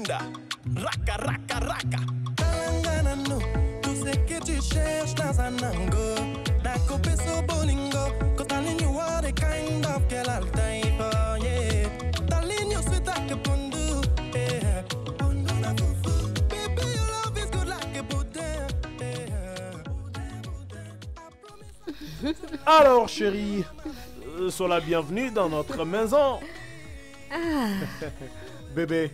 Linda, raka, raka, raka. Talangana no, tout ce que tu cherches dans un ango. Na copé so bolingo, cause darling you are the kind of girl I'll die for, yeah. Darling you sweet like a bundu, yeah. Bundu na fufu, baby your love is good like a Buddha, yeah. Alors chérie, sois la bienvenue dans notre maison. Ah. Bébé,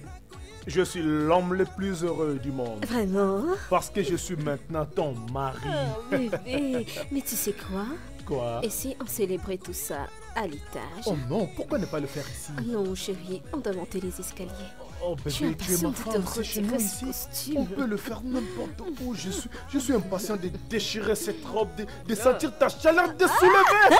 je suis l'homme le plus heureux du monde. Vraiment? Parce que je suis maintenant ton mari. Oh, bébé, mais tu sais quoi? Quoi? Et si on célébrait tout ça à l'étage? Oh non, pourquoi ne pas le faire ici? Non, chérie, on doit monter les escaliers. Oh Je suis bébé, tu es ma impatiente de femme, te c'est chez nous retirer ce ici. costume. On peut le faire n'importe où. Je suis impatient de déchirer cette robe, de sentir ta chaleur de soulever.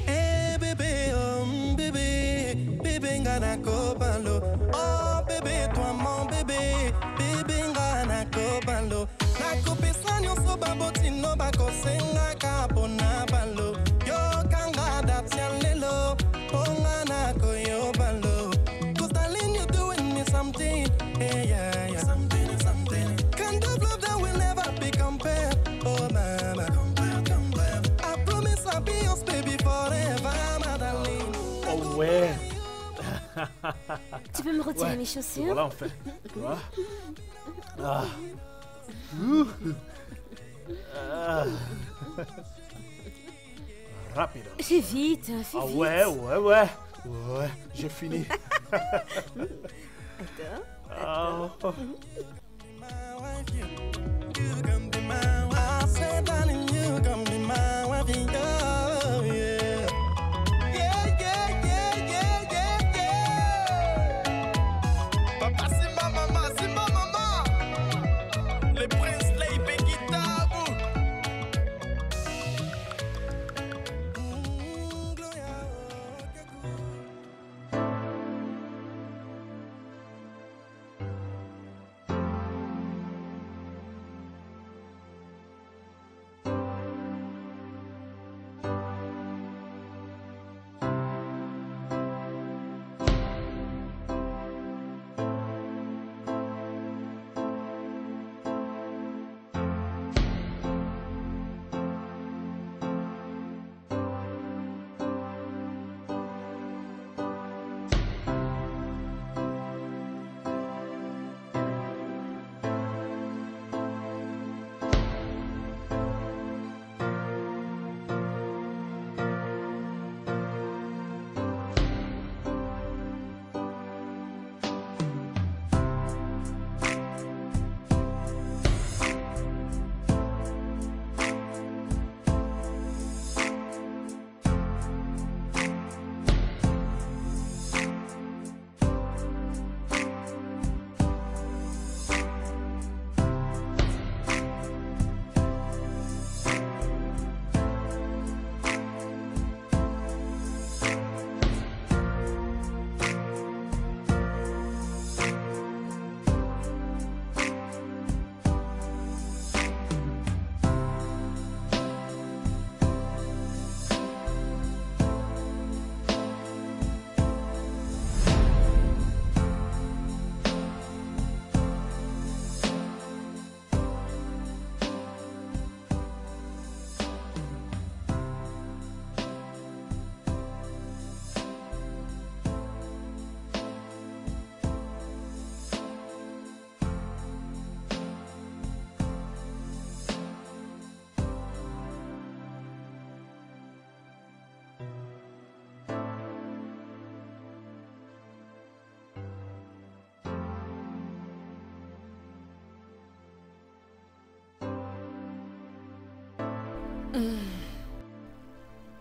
Hey bébé, oh bébé, bébé ngana kopalo. Oh bébé, toi mon bébé, bébé ngana kopalo. Na kopesa nyonso babotino bakosenga kapona balo. Yo kanga datia lelo, ponga na koyo balo. Cause darling you doing me something, hey yeah yeah. Something. Kind of love that will never be compared. Oh mama, compare. I promise I'll be yours baby forever, my darling. Oh ouais. Tu peux me retirer Ouais. mes chaussures? Voilà, on fait. Tu vois? Ah. Ah. Rapide. Fais vite, fais Ah vite. ouais, j'ai fini. Attends. Ah. My wife, you can be my wife. I said, darling, you can be my wife, yeah, yeah. Papa, c'est ma maman, c'est ma maman. Le prince Leipé guitare.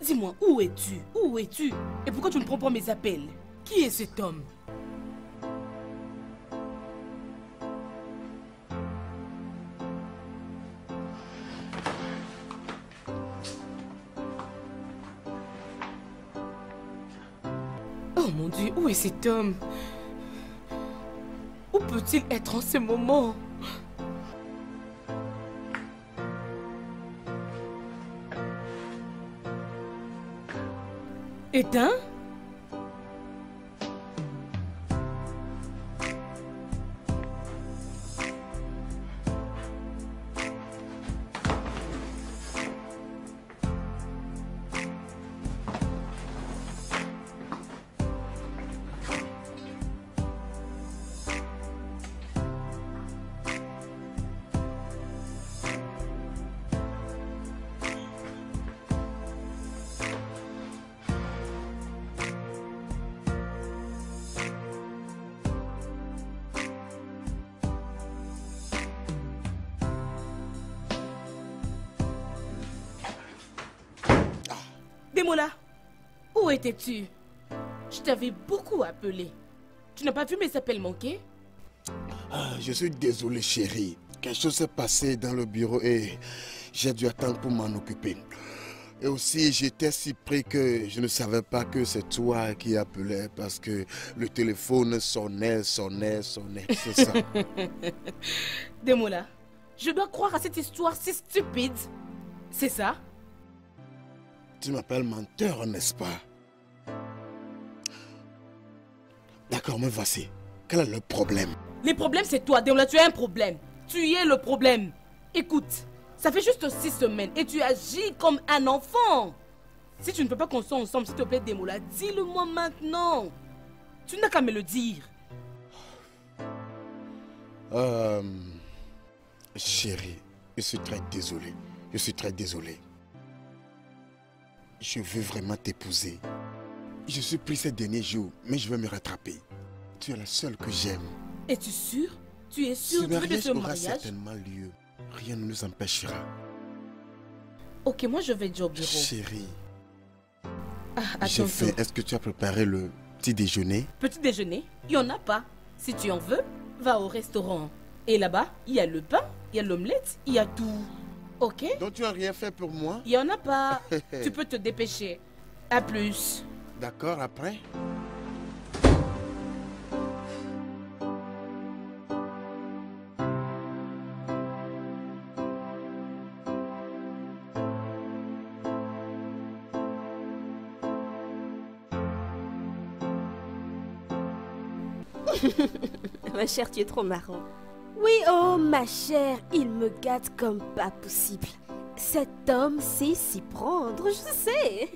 Dis-moi, où es-tu? Où es-tu? Et pourquoi tu ne prends pas mes appels? Qui est cet homme? Oh mon Dieu, où est cet homme? Où peut-il être en ce moment? Éteint? Demola, où étais-tu? Je t'avais beaucoup appelé. Tu n'as pas vu mes appels manqués? Je suis désolé, chérie. Quelque chose s'est passé dans le bureau et j'ai dû attendre pour m'en occuper. Et aussi, j'étais si pris que je ne savais pas que c'est toi qui appelais parce que le téléphone sonnait. C'est ça. Demola, je dois croire à cette histoire si stupide. C'est ça? Tu m'appelles menteur, n'est-ce pas? D'accord, me voici. Quel est le problème? Le problème, c'est toi, Demola. Tu as un problème. Tu es le problème. Écoute, ça fait juste 6 semaines et tu agis comme un enfant. Si tu ne peux pas qu'on soit ensemble, s'il te plaît, Demola, dis-le-moi maintenant. Tu n'as qu'à me le dire. Chérie, je suis très désolé. Je suis très désolé. Je veux vraiment t'épouser. Je suis pris ces derniers jours, mais je vais me rattraper. Tu es la seule que j'aime. Es-tu sûr? Tu es sûr Ce de mariage ce aura mariage? certainement lieu. Rien ne nous empêchera. Ok, moi je vais déjà au bureau. Chérie, Ah, j'ai attends. faim. Est-ce que tu as préparé le petit déjeuner? Petit déjeuner, il n'y en a pas. Si tu en veux, va au restaurant. Et là-bas, il y a le pain, il y a l'omelette, il y a tout. Ok? Donc tu n'as rien fait pour moi? Il n'y en a pas. Tu peux te dépêcher. À plus. D'accord, après? Ma chère, tu es trop marrant. Oui, oh ma chère, il me gâte comme pas possible. Cet homme sait s'y prendre, je sais.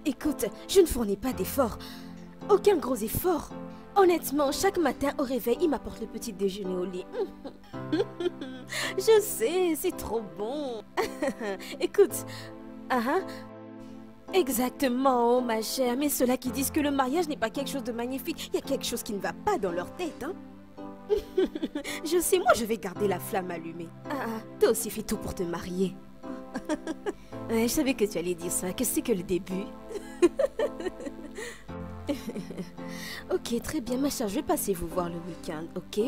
Écoute, je ne fournis pas d'efforts. Aucun gros effort. Honnêtement, chaque matin au réveil, il m'apporte le petit déjeuner au lit. Je sais, c'est trop bon. Écoute, exactement, oh, ma chère. Mais ceux-là qui disent que le mariage n'est pas quelque chose de magnifique, il y a quelque chose qui ne va pas dans leur tête, hein. Je sais, moi je vais garder la flamme allumée. Toi aussi fais tout pour te marier. Ouais, je savais que tu allais dire ça, que c'est que le début. Ok, très bien, ma chère, je vais passer vous voir le week-end, ok?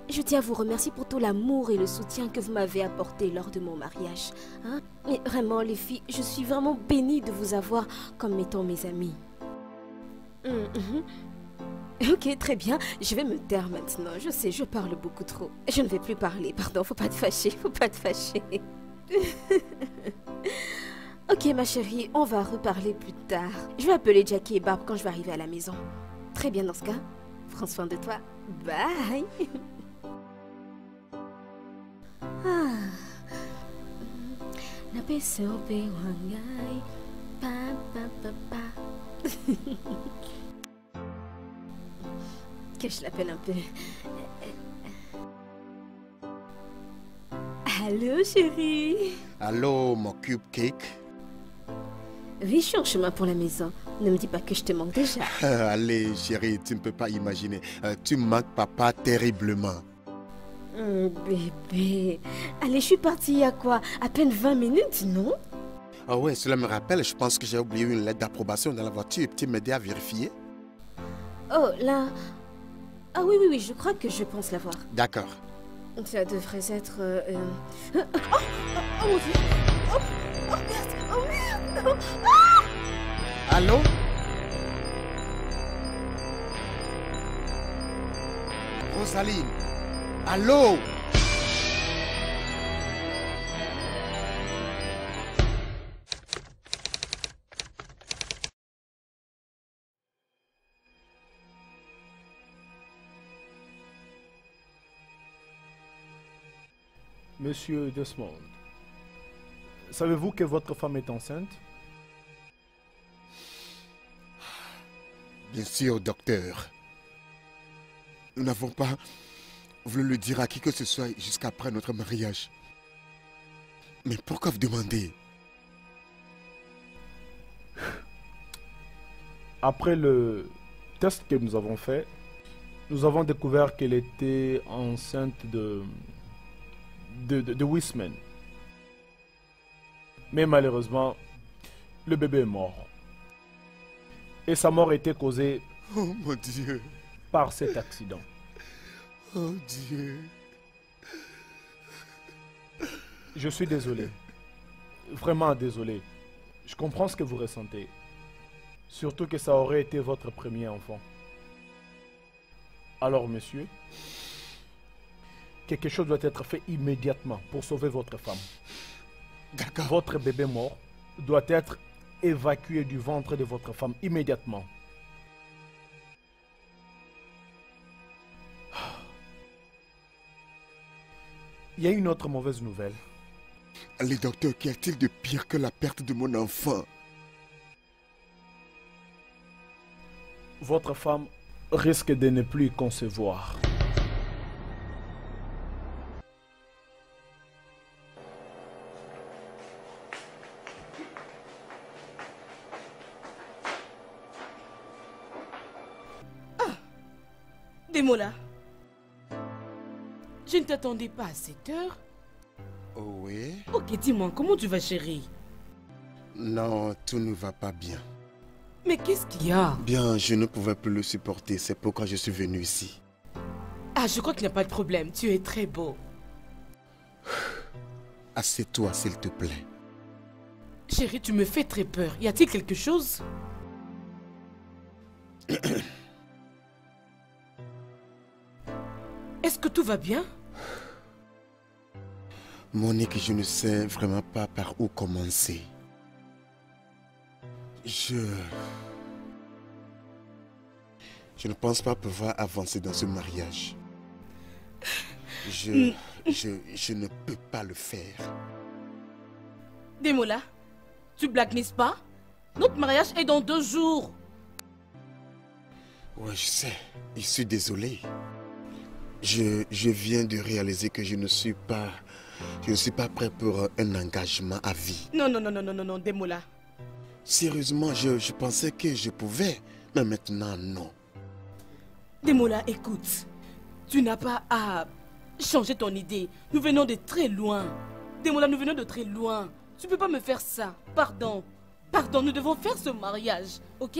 Je tiens à vous remercier pour tout l'amour et le soutien que vous m'avez apporté lors de mon mariage. Hein? Mais vraiment, les filles, je suis vraiment bénie de vous avoir comme étant mes amies. Ok, très bien, je vais me taire maintenant. Je sais, je parle beaucoup trop. Je ne vais plus parler, pardon, faut pas te fâcher, faut pas te fâcher. Ok, ma chérie, on va reparler plus tard. Je vais appeler Jackie et Barb quand je vais arriver à la maison. Très bien dans ce cas. Prends soin de toi. Bye. Que je l'appelle un peu. Allô, chérie. Allô, mon cupcake? Oui, je suis en chemin pour la maison. Ne me dis pas que je te manque déjà. Allez, chérie, tu ne peux pas imaginer. Tu manques papa terriblement. Bébé. Allez, je suis partie il y a quoi? À peine 20 minutes, non? Ah ouais, cela me rappelle, je pense que j'ai oublié une lettre d'approbation dans la voiture. Tu m'aider à vérifier? Oh, là... Ah oui, oui, oui, je crois que je pense l'avoir. D'accord. Ça devrait être... Oh, mon Dieu! Oh merde! Oh merde! Non. Allô? Rosaline? Allô? Monsieur Desmond, savez-vous que votre femme est enceinte? Bien sûr, docteur. Nous n'avons pas voulu le dire à qui que ce soit jusqu'après notre mariage. Mais pourquoi vous demandez? Après le test que nous avons fait, nous avons découvert qu'elle était enceinte de Wisman. Mais malheureusement, le bébé est mort. Et sa mort était causée Oh mon Dieu. par cet accident. Oh Dieu. Je suis désolé. Vraiment désolé. Je comprends ce que vous ressentez. Surtout que ça aurait été votre premier enfant. Alors, monsieur, quelque chose doit être fait immédiatement pour sauver votre femme. D'accord. Votre bébé mort doit être évacué du ventre de votre femme immédiatement. Il y a une autre mauvaise nouvelle. Les docteurs, qu'y a-t-il de pire que la perte de mon enfant? Votre femme risque de ne plus concevoir. Demola, je ne t'attendais pas à cette heure. Oh oui? Ok, dis-moi, comment tu vas, chérie? Non, tout ne va pas bien. Mais qu'est-ce qu'il y a? Bien, je ne pouvais plus le supporter, c'est pourquoi je suis venu ici. Ah, je crois qu'il n'y a pas de problème, tu es très beau. Assieds-toi, s'il te plaît. Chérie, tu me fais très peur. Y a-t-il quelque chose? Est-ce que tout va bien? Monique, je ne sais vraiment pas par où commencer. Je ne pense pas pouvoir avancer dans ce mariage. Je ne peux pas le faire. Demola, tu blagues, n'est-ce pas? Notre mariage est dans 2 jours. Ouais, je sais. Je suis désolé. Je viens de réaliser que je ne suis pas prêt pour un engagement à vie. Non, Demola. Sérieusement, je pensais que je pouvais, mais maintenant, non. Demola, écoute. Tu n'as pas à changer ton idée. Nous venons de très loin. Demola, nous venons de très loin. Tu peux pas me faire ça. Pardon. Pardon, nous devons faire ce mariage, ok?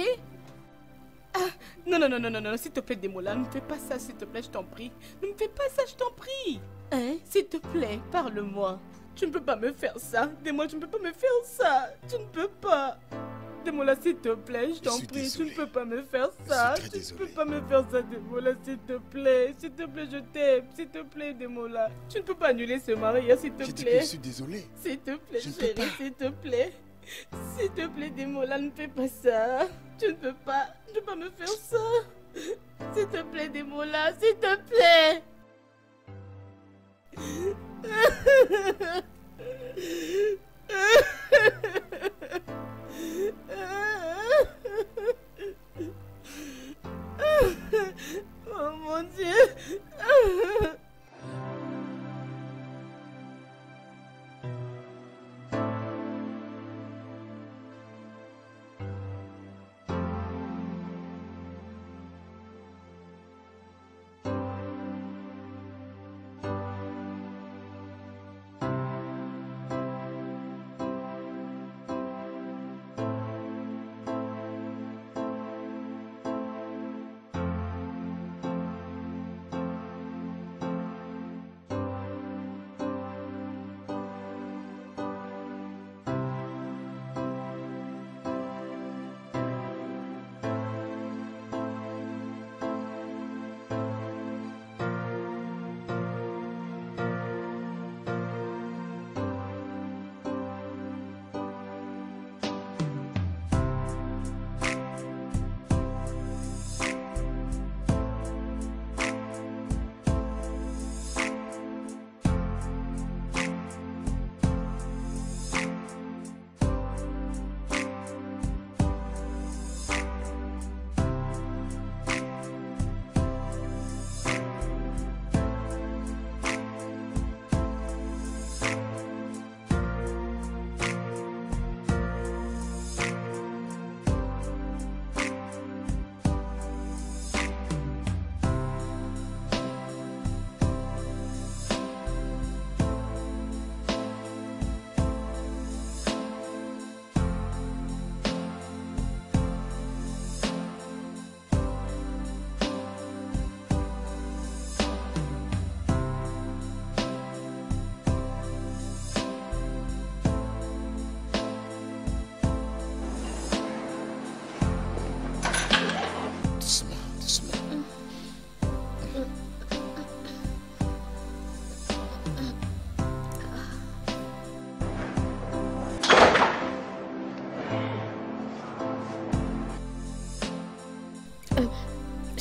Ah, non, s'il te plaît, Demola, ne me fais pas ça, s'il te plaît, je t'en prie. Ne me fais pas ça, je t'en prie. Hein? S'il te plaît, parle-moi. Tu ne peux pas me faire ça. Demola, tu ne peux pas me faire ça. Tu ne peux pas. Demola, s'il te plaît, je t'en prie, tu ne peux pas me faire ça. Tu ne peux pas me faire ça, Demola, s'il te plaît. S'il te plaît, je t'aime. S'il te plaît, Demola. Tu ne peux pas annuler ce mariage, s'il te Je dis que plaît. je suis désolé. S'il te plaît, Je ne peux chérie, pas. s'il te plaît. S'il te plaît, Demola, ne fais pas ça. Tu ne peux pas me faire ça. S'il te plaît, Demola, s'il te plaît. Oh mon Dieu.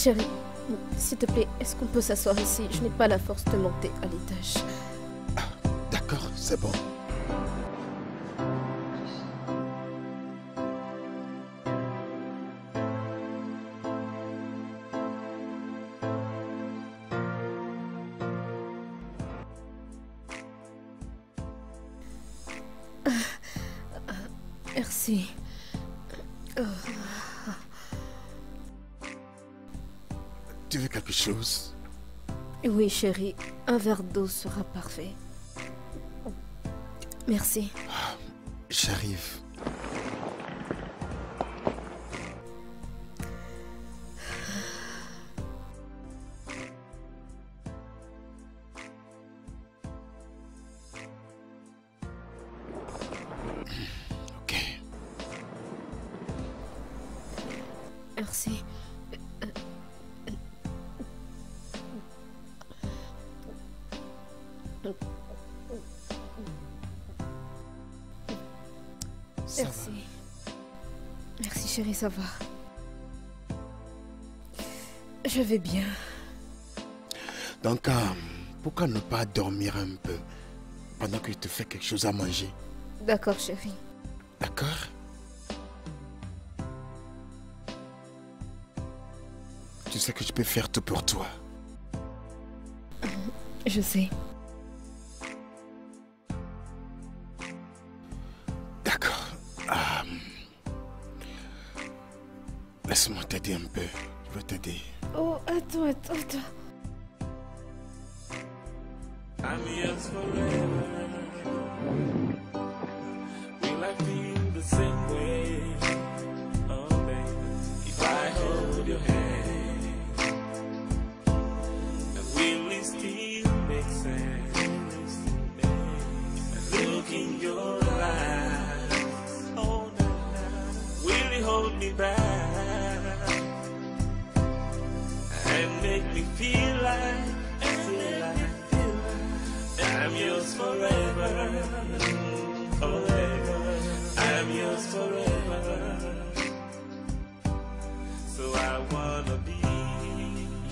Chérie, s'il te plaît, est-ce qu'on peut s'asseoir ici? Je n'ai pas la force de monter à l'étage. D'accord, c'est bon. Merci. Tu veux quelque chose? Oui, chérie, un verre d'eau sera parfait. Merci. J'arrive. Ok. Merci. Ça va. Merci. Merci chérie, ça va. Je vais bien. Donc, pourquoi ne pas dormir un peu pendant que je te fais quelque chose à manger? D'accord chérie. D'accord? Tu sais que je peux faire tout pour toi. Je sais. D'accord. Laisse-moi t'aider un peu. Je veux t'aider. Oh, attends. I'm yours forever. Will I feel the same way? Oh, baby, if I hold your hand, will it still make sense? Look in your eyes. Oh, will it hold me back and make me feel like? I'm yours forever, forever. I'm yours forever. So I wanna be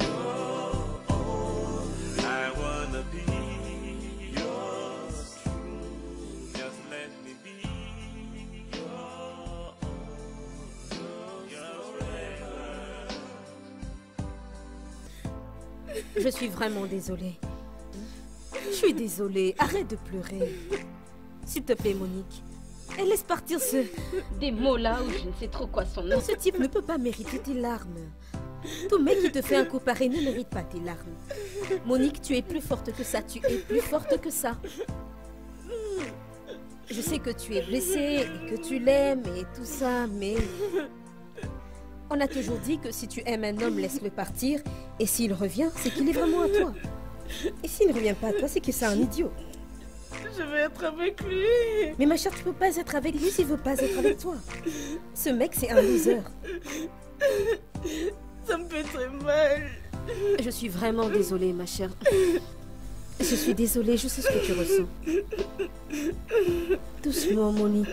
your own. I wanna be yours true. Just let me be your own. Yours forever. Je suis vraiment désolée. Je suis désolée. Arrête de pleurer. S'il te plaît, Monique. Et laisse partir des mots-là où je ne sais trop quoi son nom. Ce type ne peut pas mériter tes larmes. Tout mec qui te fait un coup pareil ne mérite pas tes larmes. Monique, tu es plus forte que ça. Tu es plus forte que ça. Je sais que tu es blessée et que tu l'aimes et tout ça, mais... On a toujours dit que si tu aimes un homme, laisse-le partir. Et s'il revient, c'est qu'il est vraiment à toi. Et s'il ne revient pas à toi, c'est que c'est un idiot. Je vais être avec lui. Mais ma chère, tu peux pas être avec lui s'il veut pas être avec toi. Ce mec, c'est un loser. Ça me fait très mal. Je suis vraiment désolée, ma chère. Je suis désolée, je sais ce que tu ressens. Doucement, Monique.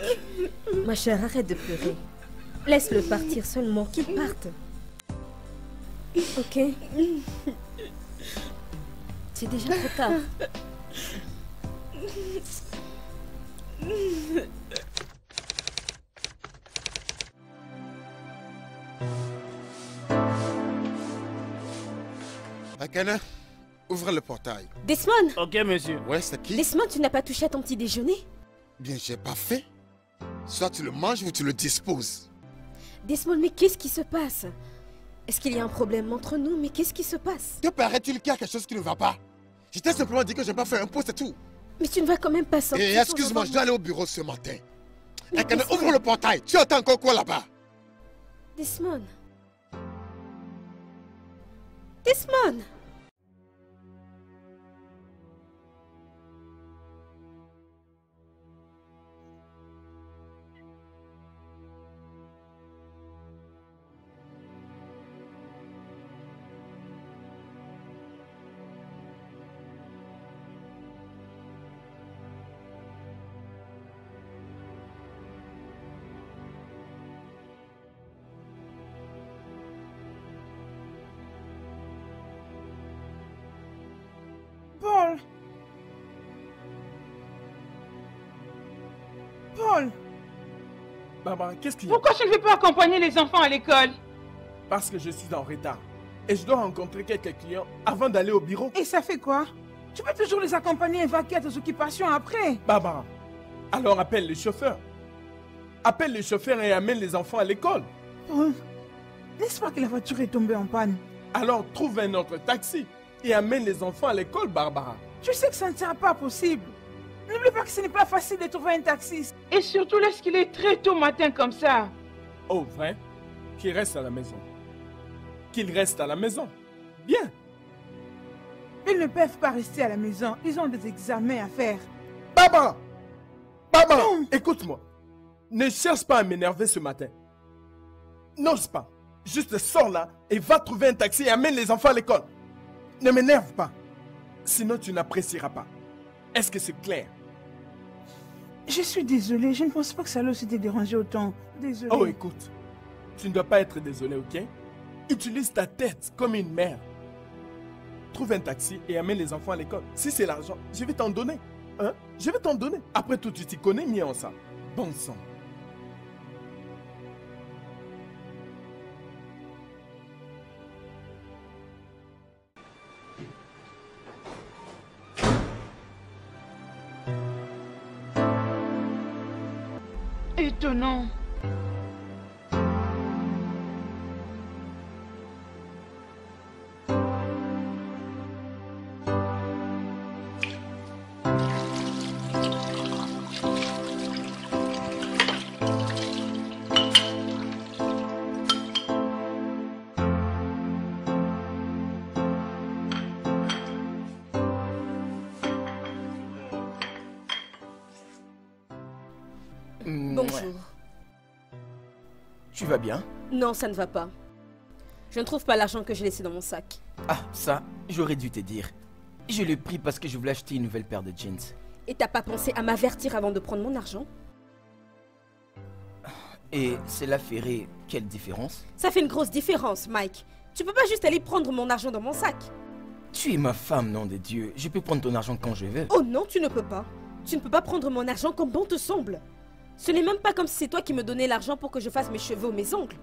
Ma chère, arrête de pleurer. Laisse-le partir seulement, qu'il parte. Ok? C'est déjà trop tard. Akana, ouvre le portail. Desmond! Ok, monsieur. Ouais, c'est qui? Desmond, tu n'as pas touché à ton petit déjeuner? Bien, j'ai pas fait. Soit tu le manges ou tu le disposes. Desmond, mais qu'est-ce qui se passe? Est-ce qu'il y a un problème entre nous? Mais qu'est-ce qui se passe? Te paraît-il qu'il y a quelque chose qui ne va pas? Je t'ai simplement dit que je n'ai pas fait un pot, c'est tout. Mais tu ne vas quand même pas sortir. Et excuse-moi, je dois aller au bureau ce matin. Mais Akana, Desmond- ouvre le portail. Tu attends encore quoi là-bas? Desmond. Desmond! l'école. Barbara, qu'est-ce qu'il y a? Pourquoi je ne veux pas accompagner les enfants à l'école? Parce que je suis en retard. Et je dois rencontrer quelques clients avant d'aller au bureau. Et ça fait quoi? Tu peux toujours les accompagner et vaquer à tes occupations après. Barbara, alors appelle le chauffeur. Appelle le chauffeur et amène les enfants à l'école. Oh, n'est-ce pas que la voiture est tombée en panne? Alors trouve un autre taxi et amène les enfants à l'école, Barbara. Tu sais que ça ne sera pas possible. N'oublie pas que ce n'est pas facile de trouver un taxi. Et surtout lorsqu'il est très tôt matin comme ça. Oh, vrai? Qu'il reste à la maison. Qu'il reste à la maison. Bien. Ils ne peuvent pas rester à la maison. Ils ont des examens à faire. Barbara! Barbara, écoute-moi. Ne cherche pas à m'énerver ce matin. N'ose pas. Juste sors là et va trouver un taxi et amène les enfants à l'école. Ne m'énerve pas. Sinon tu n'apprécieras pas. Est-ce que c'est clair? Je suis désolée. Je ne pense pas que ça leur s'était dérangé autant. Désolée. Oh, écoute. Tu ne dois pas être désolé, ok? Utilise ta tête comme une mère. Trouve un taxi et amène les enfants à l'école. Si c'est l'argent, je vais t'en donner. Hein? Je vais t'en donner. Après tout, tu t'y connais mieux en ça. Bon sang. Étonnant. Bonjour. Tu vas bien? Non, ça ne va pas. Je ne trouve pas l'argent que j'ai laissé dans mon sac. Ah, ça, j'aurais dû te dire. Je l'ai pris parce que je voulais acheter une nouvelle paire de jeans. Et t'as pas pensé à m'avertir avant de prendre mon argent? Et cela ferait quelle différence? Ça fait une grosse différence, Mike. Tu peux pas juste aller prendre mon argent dans mon sac. Tu es ma femme, nom de Dieu. Je peux prendre ton argent quand je veux. Oh non, tu ne peux pas. Tu ne peux pas prendre mon argent comme bon te semble. Ce n'est même pas comme si c'est toi qui me donnais l'argent pour que je fasse mes cheveux ou mes ongles.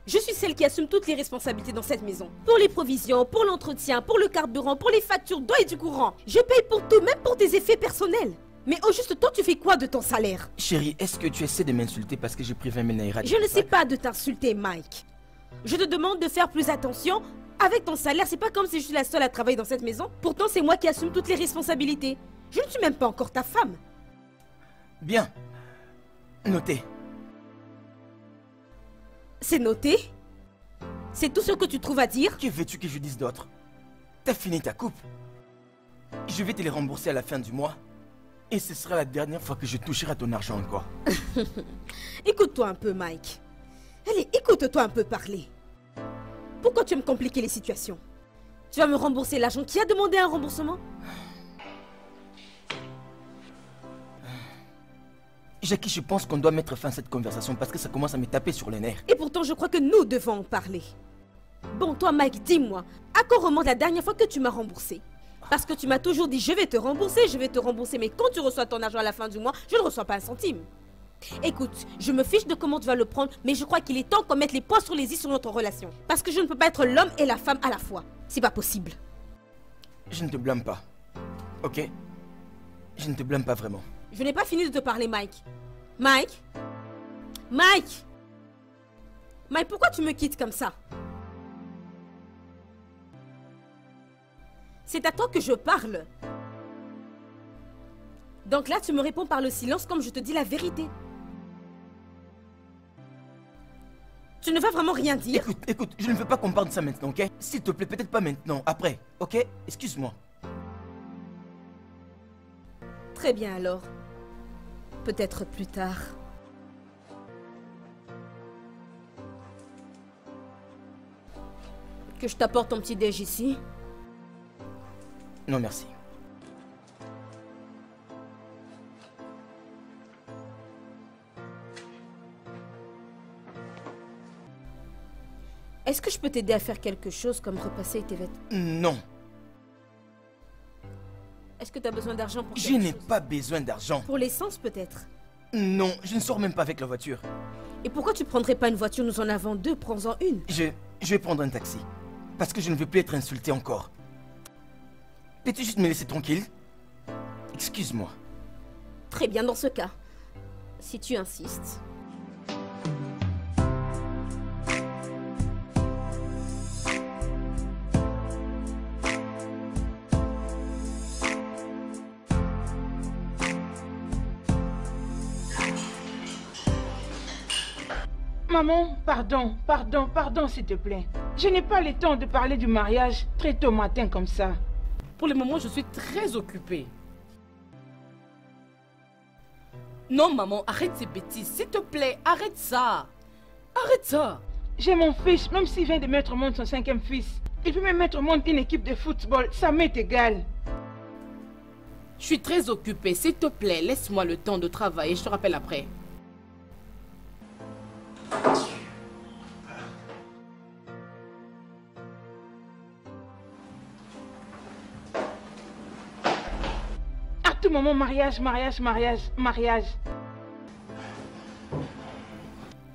Je suis celle qui assume toutes les responsabilités dans cette maison. Pour les provisions, pour l'entretien, pour le carburant, pour les factures d'eau et du courant. Je paye pour tout, même pour tes effets personnels. Mais au juste temps, tu fais quoi de ton salaire? Chérie, est-ce que tu essaies de m'insulter parce que j'ai pris 20 000 naira? Je ne sais pas de t'insulter, Mike. Je te demande de faire plus attention. Avec ton salaire, c'est pas comme si je suis la seule à travailler dans cette maison. Pourtant, c'est moi qui assume toutes les responsabilités. Je ne suis même pas encore ta femme. Bien. Notez. C'est noté? C'est tout ce que tu trouves à dire? Que veux-tu que je dise d'autre? T'as fini ta coupe. Je vais te les rembourser à la fin du mois. Et ce sera la dernière fois que je toucherai à ton argent encore. Écoute-toi un peu, Mike. Allez, écoute-toi un peu parler. Pourquoi tu veux me compliquer les situations? Tu vas me rembourser l'argent qui a demandé un remboursement? Jackie, je pense qu'on doit mettre fin à cette conversation parce que ça commence à me taper sur les nerfs. Et pourtant, je crois que nous devons en parler. Bon, toi, Mike, dis-moi, à quand remonte la dernière fois que tu m'as remboursé? Parce que tu m'as toujours dit, je vais te rembourser, mais quand tu reçois ton argent à la fin du mois, je ne reçois pas un centime. Écoute, je me fiche de comment tu vas le prendre, mais je crois qu'il est temps qu'on mette les points sur les i sur notre relation. Parce que je ne peux pas être l'homme et la femme à la fois. C'est pas possible. Je ne te blâme pas. Ok? Je ne te blâme pas vraiment. Je n'ai pas fini de te parler, Mike. Mike? Mike? Mike, pourquoi tu me quittes comme ça? C'est à toi que je parle. Donc là, tu me réponds par le silence comme je te dis la vérité. Tu ne vas vraiment rien dire? Écoute, je ne veux pas qu'on parle de ça maintenant, ok? S'il te plaît, peut-être pas maintenant, après, ok? Excuse-moi. Très bien alors. Peut-être plus tard. Que je t'apporte ton petit déj ici? Non, merci. Est-ce que je peux t'aider à faire quelque chose comme repasser tes vêtements? Non. Est-ce que tu as besoin d'argent pour Je quelque n'ai chose? pas besoin d'argent. Pour l'essence peut-être. Non, je ne sors même pas avec la voiture. Et pourquoi tu prendrais pas une voiture? Nous en avons deux, prends-en une. Je vais prendre un taxi. Parce que je ne veux plus être insulté encore. Peux-tu juste me laisser tranquille? Excuse-moi. Très bien dans ce cas. Si tu insistes. Maman, pardon, s'il te plaît. Je n'ai pas le temps de parler du mariage très tôt matin comme ça. Pour le moment, je suis très occupée. Non, maman, arrête ces bêtises. S'il te plaît, arrête ça. Arrête ça. J'ai mon fils, même s'il vient de mettre au monde son 5e fils. Il peut même mettre au monde une équipe de football. Ça m'est égal. Je suis très occupée. S'il te plaît, laisse-moi le temps de travailler. Je te rappelle après. À tout moment, mariage.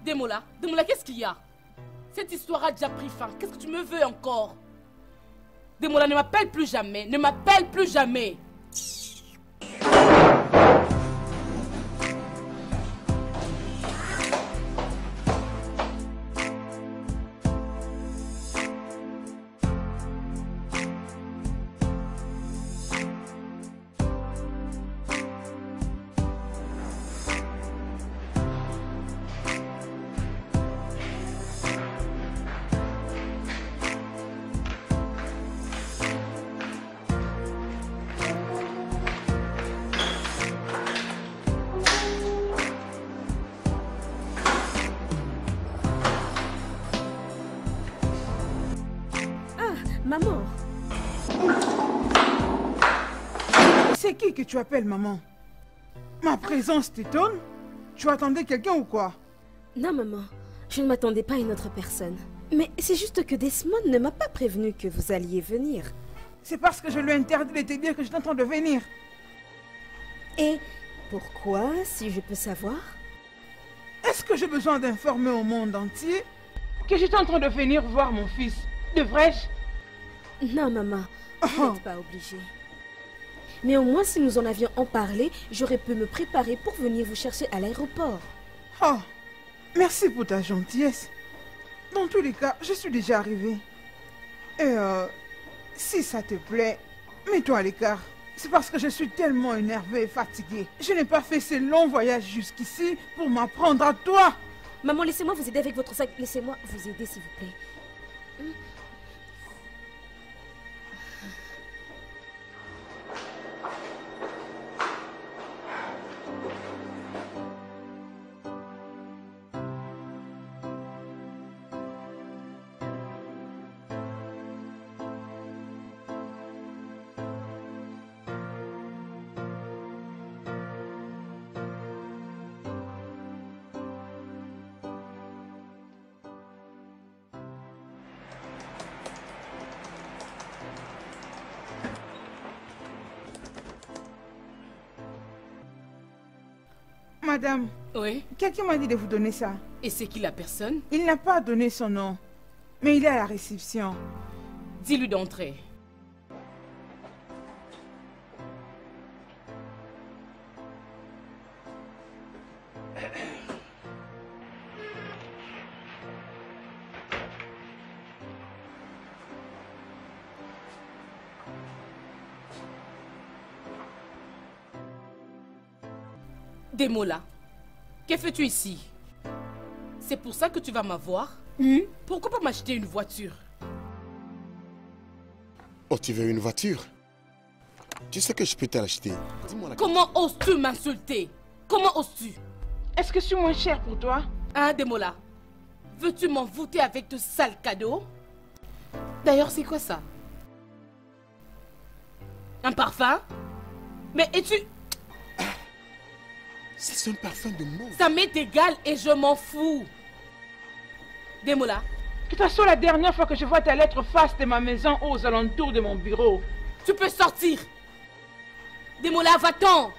Demola, qu'est-ce qu'il y a? Cette histoire a déjà pris fin. Qu'est-ce que tu me veux encore? Demola, ne m'appelle plus jamais. Ne m'appelle plus jamais. Maman. C'est qui que tu appelles maman? Ma présence t'étonne? Tu attendais quelqu'un ou quoi? Non, maman. Je ne m'attendais pas à une autre personne. Mais c'est juste que Desmond ne m'a pas prévenu que vous alliez venir. C'est parce que je lui ai interdit de te dire que je suis en train de venir. Et pourquoi, si je peux savoir? Est-ce que j'ai besoin d'informer au monde entier que je suis en train de venir voir mon fils? Devrais-je? Non, maman, vous n'êtes pas obligée. Mais au moins, si nous en avions en parlé, j'aurais pu me préparer pour venir vous chercher à l'aéroport. Oh, merci pour ta gentillesse. Dans tous les cas, je suis déjà arrivée. Et si ça te plaît, mets-toi à l'écart. C'est parce que je suis tellement énervée et fatiguée. Je n'ai pas fait ce long voyage jusqu'ici pour m'apprendre à toi. Maman, laissez-moi vous aider avec votre sac. Laissez-moi vous aider, s'il vous plaît. Madame, Oui. quelqu'un m'a dit de vous donner ça. Et c'est qui la personne? Il n'a pas donné son nom, mais il est à la réception. Dis-lui d'entrer. Demola, que fais-tu ici? C'est pour ça que tu vas m'avoir? Pourquoi pas m'acheter une voiture? Oh, tu veux une voiture? Tu sais que je peux te l'acheter. Comment oses-tu m'insulter? Comment oses-tu? Est-ce que je suis moins cher pour toi? Hein, Demola? Veux-tu m'envoûter avec de sales cadeaux? D'ailleurs, c'est quoi ça? Un parfum? Mais es-tu... C'est un parfum de mauve. Ça m'est égal et je m'en fous. Demola. De toute façon, la dernière fois que je vois ta lettre face de ma maison aux alentours de mon bureau. Tu peux sortir. Demola, va-t'en.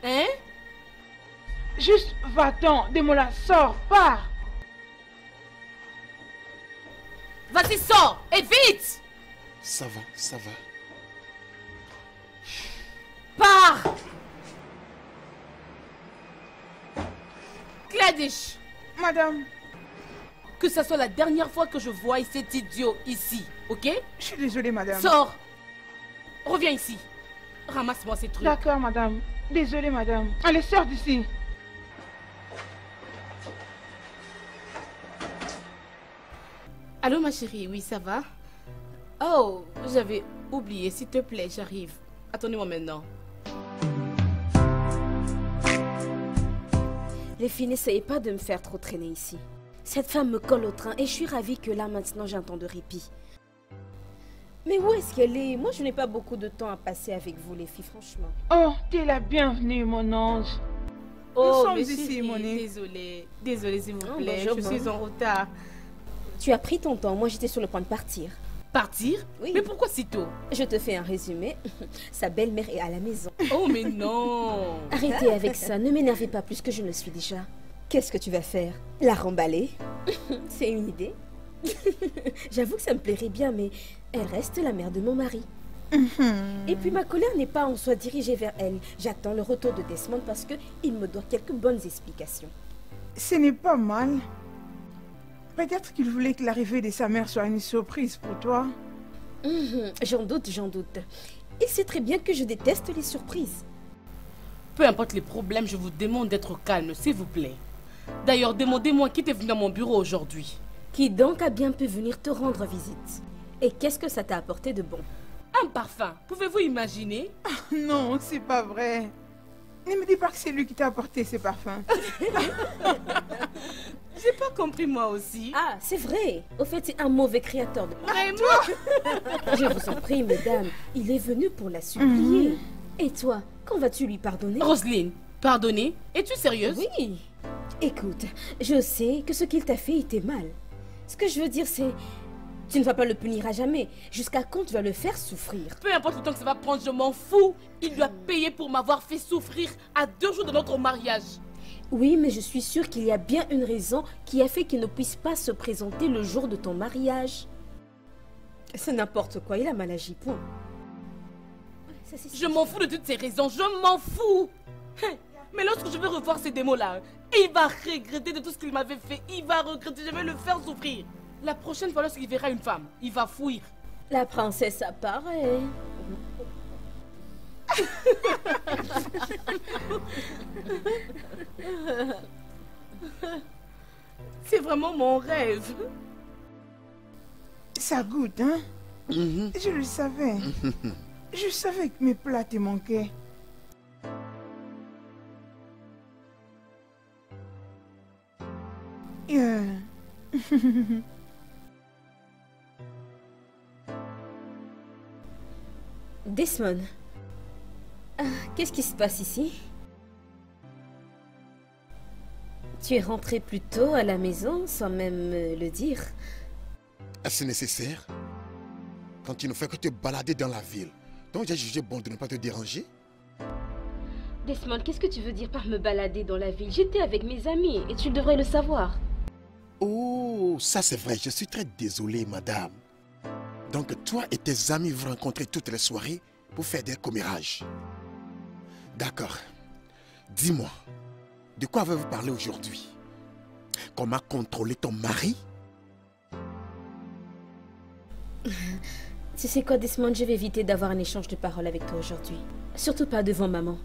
Hein? Juste va-t'en, Demola, sors, pars. Vas-y, sors. Et vite. Ça va, ça va. Pars. Gladys. Madame, Que ça soit la dernière fois que je vois cet idiot ici, ok? je suis désolée, madame. Sors. Reviens ici. Ramasse-moi ces trucs. D'accord, madame. Désolée, madame. Allez, sors d'ici. Allô, ma chérie, oui, ça va? Oh, j'avais oublié, s'il te plaît, j'arrive. Attendez-moi maintenant. Les filles, n'essayez pas de me faire trop traîner ici. Cette femme me colle au train et je suis ravie que là, maintenant, j'ai un temps de répit. Mais où est-ce qu'elle est? Moi, je n'ai pas beaucoup de temps à passer avec vous, les filles, franchement. Oh, t'es la bienvenue, mon ange. Oh, sommes mais ici, chérie, Monique. désolée. Désolée, s'il vous Oh, plaît, bonjour, je suis en retard. Tu as pris ton temps, moi j'étais sur le point de partir. Partir? Oui. Mais pourquoi si tôt? Je te fais un résumé. Sa belle-mère est à la maison. Oh, mais non. Arrêtez avec ça, ne m'énervez pas plus que je ne le suis déjà. Qu'est-ce que tu vas faire? La remballer? C'est une idée. J'avoue que ça me plairait bien, mais elle reste la mère de mon mari. Et puis ma colère n'est pas en soi dirigée vers elle. J'attends le retour de Desmond parce qu'il me doit quelques bonnes explications. Ce n'est pas mal. Peut-être qu'il voulait que l'arrivée de sa mère soit une surprise pour toi. J'en doute, j'en doute. Il sait très bien que je déteste les surprises. Peu importe les problèmes, je vous demande d'être calme, s'il vous plaît. D'ailleurs, demandez-moi qui est venu à mon bureau aujourd'hui. Qui donc a bien pu venir te rendre visite? Et qu'est-ce que ça t'a apporté de bon? Un parfum, pouvez-vous imaginer? Non, c'est pas vrai. Ne me dis pas que c'est lui qui t'a apporté ces parfums. J'ai pas compris moi aussi. Ah, c'est vrai. Au fait, c'est un mauvais créateur de... Vraiment? Je vous en prie, mesdames. Il est venu pour la supplier. Et toi, quand vas-tu lui pardonner? Roselyne, pardonnez, es-tu sérieuse? Oui. Écoute, je sais que ce qu'il t'a fait était mal. Ce que je veux dire, c'est... Tu ne vas pas le punir à jamais. Jusqu'à quand tu vas le faire souffrir? Peu importe le temps que ça va prendre, je m'en fous. Il doit payer pour m'avoir fait souffrir à 2 jours de notre mariage. Oui, mais je suis sûre qu'il y a bien une raison qui a fait qu'il ne puisse pas se présenter le jour de ton mariage. C'est n'importe quoi, il a mal agi, point. Je m'en fous de toutes ces raisons, je m'en fous. Mais lorsque je vais revoir ces démons-là, il va regretter de tout ce qu'il m'avait fait. Il va regretter, je vais le faire souffrir. La prochaine fois, lorsqu'il verra une femme, il va fuir. La princesse apparaît. C'est vraiment mon rêve. Ça goûte, hein? Je le savais. Je savais que mes plats te manquaient. Desmond. Ah, qu'est-ce qui se passe ici? Tu es rentré plus tôt à la maison sans même me le dire. Est-ce nécessaire? Quand tu ne fais que te balader dans la ville, donc j'ai jugé bon de ne pas te déranger? Desmond, qu'est-ce que tu veux dire par me balader dans la ville? J'étais avec mes amis et tu devrais le savoir. Oh, ça c'est vrai, je suis très désolé, madame. Donc toi et tes amis vous rencontrez toutes les soirées pour faire des commérages. D'accord. Dis-moi, de quoi avez-vous parlé aujourd'hui? Comment contrôler ton mari? Tu sais quoi, Desmond, je vais éviter d'avoir un échange de paroles avec toi aujourd'hui. Surtout pas devant maman.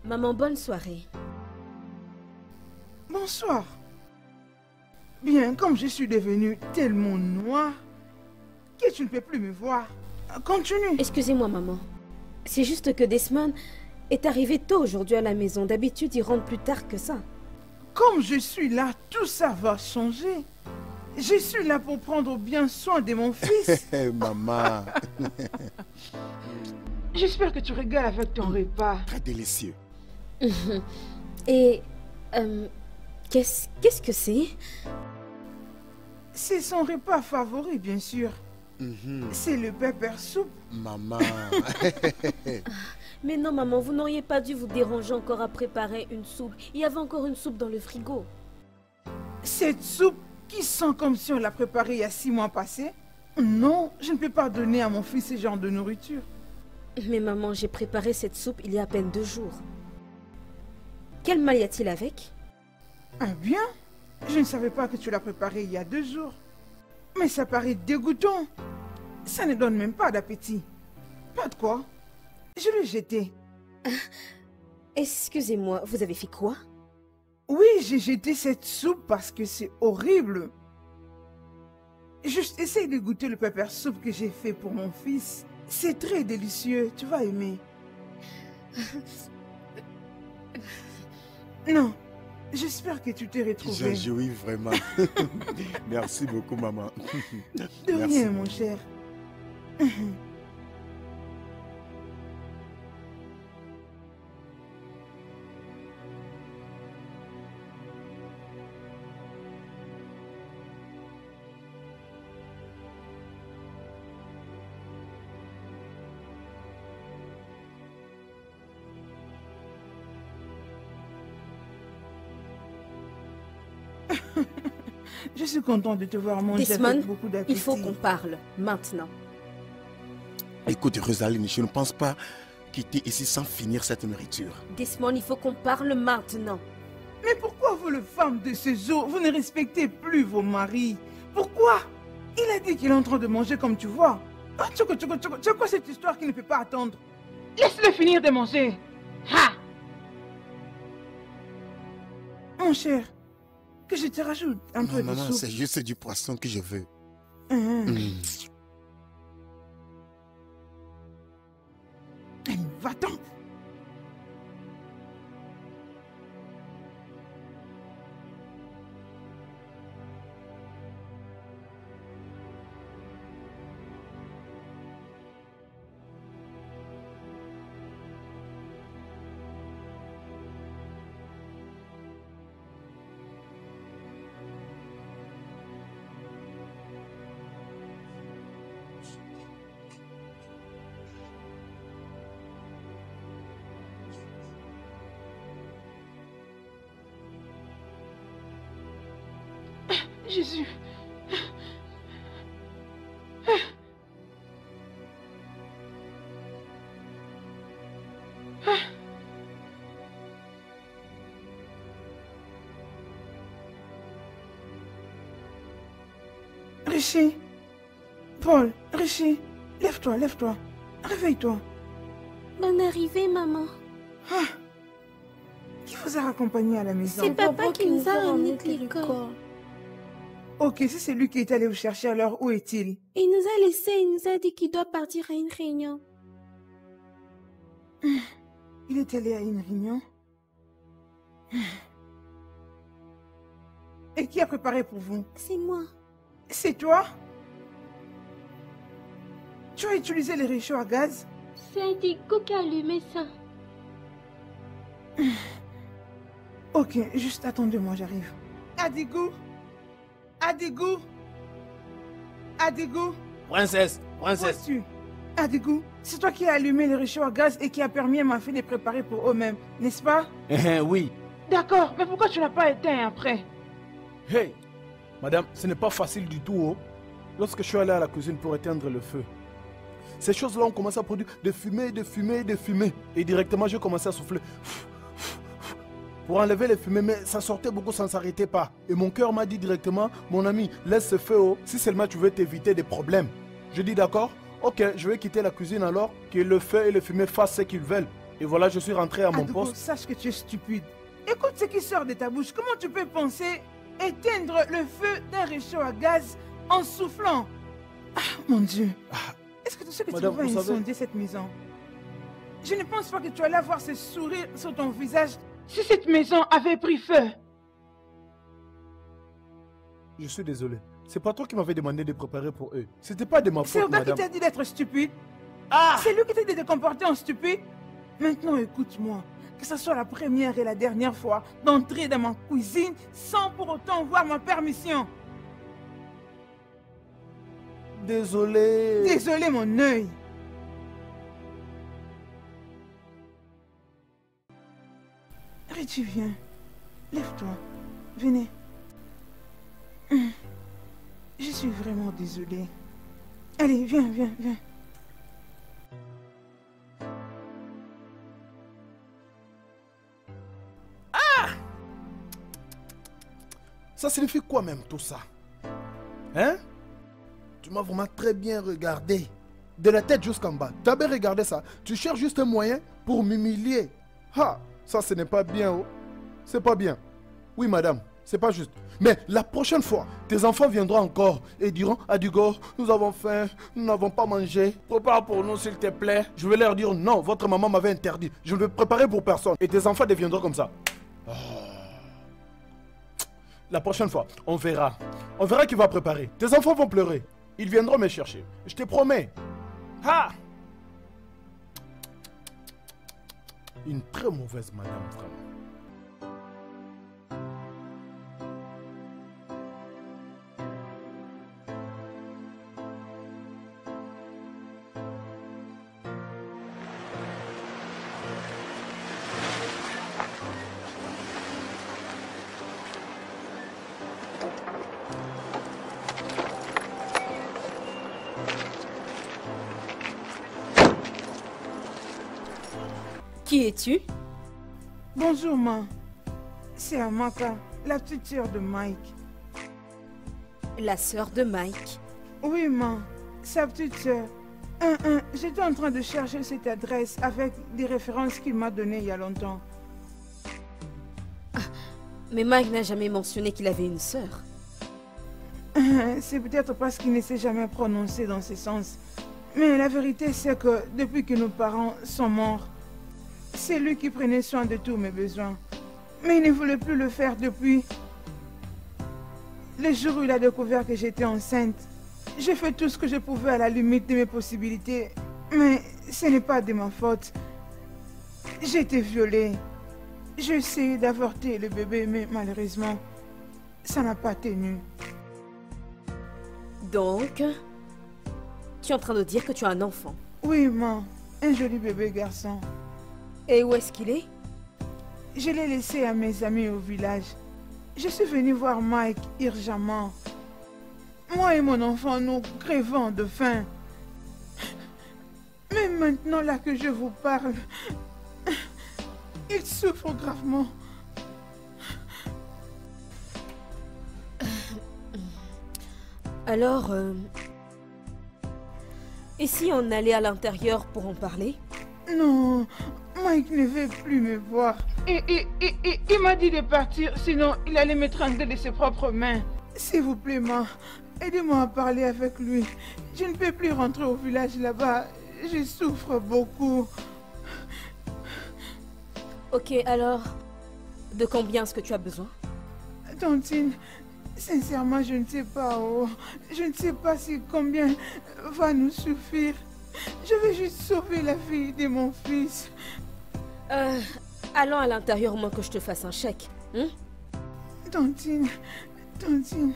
Maman, bonne soirée. Bonsoir. Bien, comme je suis devenue tellement noire que tu ne peux plus me voir. Continue. Excusez-moi, maman. C'est juste que Desmond est arrivé tôt aujourd'hui à la maison. D'habitude, il rentre plus tard que ça. Comme je suis là, tout ça va changer. Je suis là pour prendre bien soin de mon fils. Maman. J'espère que tu régales avec ton repas. Très délicieux. Et... qu'est-ce que c'est? C'est son repas favori, bien sûr. C'est le pepper soup. Maman. Mais non, maman, vous n'auriez pas dû vous déranger encore à préparer une soupe. Il y avait encore une soupe dans le frigo. Cette soupe qui sent comme si on l'a préparée il y a 6 mois passés? Non, je ne peux pas donner à mon fils ce genre de nourriture. Mais maman, j'ai préparé cette soupe il y a à peine 2 jours. Quel mal y a-t-il avec? Ah bien? Je ne savais pas que tu l'as préparée il y a 2 jours. Mais ça paraît dégoûtant. Ça ne donne même pas d'appétit. Pas de quoi. Je l'ai jeté. Excusez-moi, vous avez fait quoi? Oui, j'ai jeté cette soupe parce que c'est horrible. Juste essaye de goûter le pepper soup que j'ai fait pour mon fils. C'est très délicieux, tu vas aimer. Non, j'espère que tu t'es retrouvé. J'en jouis vraiment. Merci beaucoup, maman. De rien, mon cher. Je suis content de te voir manger Desmond, avec beaucoup d'appétit. il faut qu'on parle, maintenant. Écoute, Rosaline, je ne pense pas quitter ici sans finir cette nourriture. Desmond, il faut qu'on parle maintenant. Mais pourquoi vous, les femmes de ce jour, vous ne respectez plus vos maris? Pourquoi? Il a dit qu'il est en train de manger comme tu vois. Ah, tu as quoi cette histoire qui ne peut pas attendre? Laisse-le finir de manger. Ha! Mon cher, que je te rajoute un peu de Maman, soupe. c'est juste du poisson que je veux. Va-t'en. Jésus. Richie. Paul, Richie, lève-toi, lève-toi. Réveille-toi. Bonne arrivée, maman. Qui vous a raccompagné à la maison? C'est papa qui nous a ramenés de l'école. Ok, si c'est lui qui est allé vous chercher, alors où est-il? Il nous a laissé, il nous a dit qu'il doit partir à une réunion. Il est allé à une réunion? Et qui a préparé pour vous? C'est moi. C'est toi? Tu as utilisé les réchauds à gaz? C'est Indigo qui a allumé ça. Ok, juste attendez-moi, j'arrive. Adigo? Adigo? Adigo? Princesse, Où princesse. es-tu? Adigo, c'est toi qui as allumé les réchauds à gaz et qui a permis à ma fille de préparer pour eux-mêmes, n'est-ce pas? Oui. D'accord, mais pourquoi tu l'as pas éteint après? Hey, madame, ce n'est pas facile du tout. Oh. Lorsque je suis allé à la cuisine pour éteindre le feu, ces choses-là ont commencé à produire de fumée, de fumée, de fumée. Et directement, j'ai commencé à souffler pour enlever les fumées, mais ça sortait beaucoup, ça ne s'arrêtait pas. Et mon cœur m'a dit directement, mon ami, laisse ce feu, oh, si seulement tu veux t'éviter des problèmes. Je dis d'accord, ok, je vais quitter la cuisine alors, que le feu et le fumée fassent ce qu'ils veulent. Et voilà, je suis rentré à mon Adigo, poste. sache que tu es stupide. Écoute ce qui sort de ta bouche. Comment tu peux penser éteindre le feu d'un réchaud à gaz en soufflant? Ah, mon Dieu. Est-ce que tu sais que Madame, tu vas vous savez- incendier cette maison? Je ne pense pas que tu allais avoir ce sourire sur ton visage si cette maison avait pris feu. Je suis désolé. C'est pas toi qui m'avais demandé de préparer pour eux. C'était pas de ma C'est faute, le gars qui madame. t'a dit d'être stupide. Ah! C'est lui qui t'a dit de te comporter en stupide. Maintenant, écoute-moi. Que ce soit la première et la dernière fois d'entrer dans ma cuisine sans pour autant voir ma permission. Désolé. Désolé, mon œil. Richie, viens. Lève-toi. Venez. Je suis vraiment désolée. Allez, viens, viens, viens. Ça signifie quoi même tout ça? Hein? Tu m'as vraiment très bien regardé. De la tête jusqu'en bas. Tu as bien regardé ça. Tu cherches juste un moyen pour m'humilier. Ah, ça ce n'est pas bien. Oh. C'est pas bien. Oui madame, c'est pas juste. Mais la prochaine fois, tes enfants viendront encore et diront à Dugo, nous avons faim, nous n'avons pas mangé. Prépare pour nous s'il te plaît. Je vais leur dire non, votre maman m'avait interdit. Je ne vais préparer pour personne. Et tes enfants deviendront comme ça. Oh. La prochaine fois, on verra. On verra qui va préparer. Tes enfants vont pleurer. Ils viendront me chercher. Je te promets. Ah! Une très mauvaise madame, vraiment. Qui es-tu? Bonjour, ma. C'est Amaka, la petite sœur de Mike. La sœur de Mike. Oui, ma. Sa petite sœur. J'étais en train de chercher cette adresse avec des références qu'il m'a données il y a longtemps. Mais Mike n'a jamais mentionné qu'il avait une sœur. C'est peut-être parce qu'il ne s'est jamais prononcé dans ce sens. Mais la vérité, c'est que depuis que nos parents sont morts, c'est lui qui prenait soin de tous mes besoins. Mais il ne voulait plus le faire depuis le jour où il a découvert que j'étais enceinte. J'ai fait tout ce que je pouvais à la limite de mes possibilités. Mais ce n'est pas de ma faute. J'ai été violée. J'ai essayé d'avorter le bébé, mais malheureusement, ça n'a pas tenu. Donc, tu es en train de dire que tu as un enfant? Oui, maman. Un joli bébé garçon. Et où est-ce qu'il est? Je l'ai laissé à mes amis au village. Je suis venue voir Mike urgemment. Moi et mon enfant, nous crevons de faim. Mais maintenant, là que je vous parle, il souffre gravement. Alors, et si on allait à l'intérieur pour en parler? Non, Mike ne veut plus me voir. Il m'a dit de partir, sinon il allait m'étrangler de ses propres mains. S'il vous plaît, ma, aidez-moi à parler avec lui. Je ne peux plus rentrer au village là-bas. Je souffre beaucoup. Ok, alors, de combien est-ce que tu as besoin? Tantine, sincèrement, je ne sais pas. Oh. Je ne sais pas si combien va nous suffire. Je vais juste sauver la vie de mon fils. Allons à l'intérieur au moins que je te fasse un chèque. Hein? Tantine, Tantine.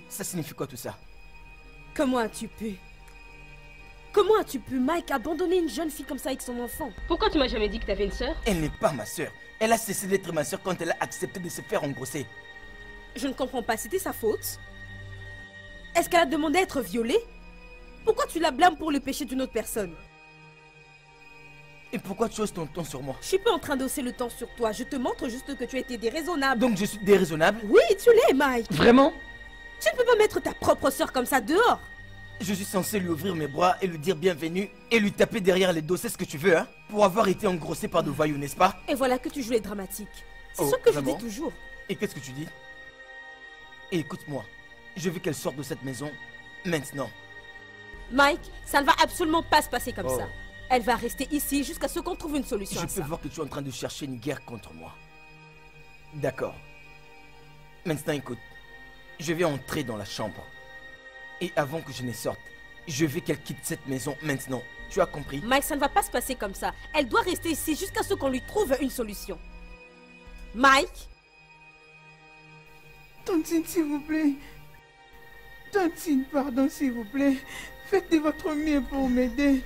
Ça signifie quoi tout ça? Comment as-tu pu? Comment as-tu pu, Mike, abandonner une jeune fille comme ça avec son enfant? Pourquoi tu m'as jamais dit que tu avais une sœur? Elle n'est pas ma sœur. Elle a cessé d'être ma sœur quand elle a accepté de se faire engrosser. Je ne comprends pas, c'était sa faute? Est-ce qu'elle a demandé à être violée? Pourquoi tu la blâmes pour le péché d'une autre personne? Et pourquoi tu oses ton ton sur moi? Je suis pas en train d'hausser le temps sur toi. Je te montre juste que tu as été déraisonnable. Donc je suis déraisonnable? Oui, tu l'es, Mike. Vraiment? Tu ne peux pas mettre ta propre sœur comme ça dehors. Je suis censé lui ouvrir mes bras et lui dire bienvenue et lui taper derrière les dos, c'est ce que tu veux, hein? Pour avoir été engrossé par de voyous, n'est-ce pas? Et voilà que tu joues les dramatiques. C'est Oh, ce que vraiment? je dis toujours. Et qu'est-ce que tu dis? Et écoute-moi, je veux qu'elle sorte de cette maison maintenant. Mike, ça ne va absolument pas se passer comme Oh. ça. Elle va rester ici jusqu'à ce qu'on trouve une solution Je à peux ça. voir que tu es en train de chercher une guerre contre moi. D'accord. Maintenant écoute, je vais entrer dans la chambre. Et avant que je ne sorte, je veux qu'elle quitte cette maison maintenant. Tu as compris? Mike, ça ne va pas se passer comme ça. Elle doit rester ici jusqu'à ce qu'on lui trouve une solution. Mike? Tantine, s'il vous plaît. Tantine, pardon, s'il vous plaît. Faites de votre mieux pour m'aider.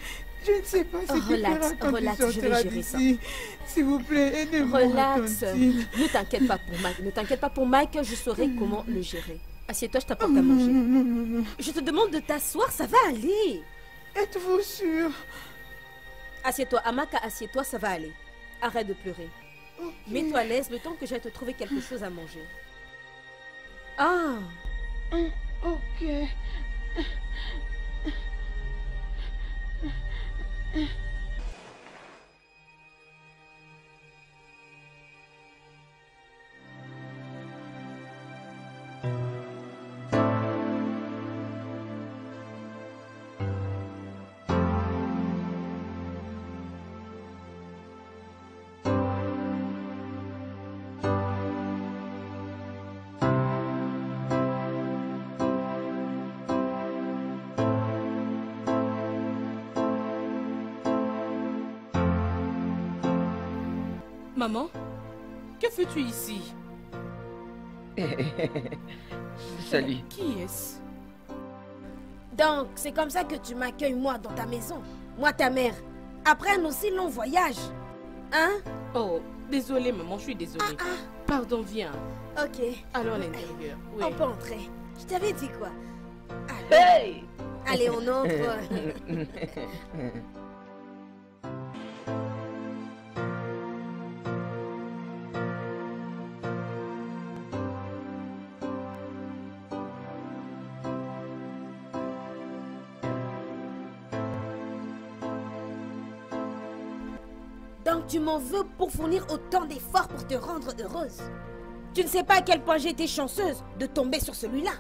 Je ne sais pas ce que Relax, fera quand relax, il je vais sortira gérer ça. d'ici. S'il vous plaît, aidez-moi, Relax. Tantine. Ne t'inquiète pas pour Mike. Ne t'inquiète pas pour Mike, je saurai comment le gérer. Assieds-toi, je t'apporte à Non, manger. non, non, non, non. Je te demande de t'asseoir, ça va aller. Êtes-vous sûr? Assieds-toi, Amaka, assieds-toi, ça va aller. Arrête de pleurer. Ok. Mets-toi à l'aise le temps que j'aille te trouver quelque chose à manger. Ah, Ok. Maman, que fais-tu ici? Salut. Qui est-ce? donc c'est comme ça que tu m'accueilles moi dans ta maison. Moi ta mère. Après un aussi long voyage. Hein? Oh, désolée maman, je suis désolée. Pardon, viens. Ok. Allons à l'intérieur. Oui. On peut entrer. Je t'avais dit quoi? Hey! Allez, on entre. Donc tu m'en veux pour fournir autant d'efforts pour te rendre heureuse. Tu ne sais pas à quel point j'ai été chanceuse de tomber sur celui-là.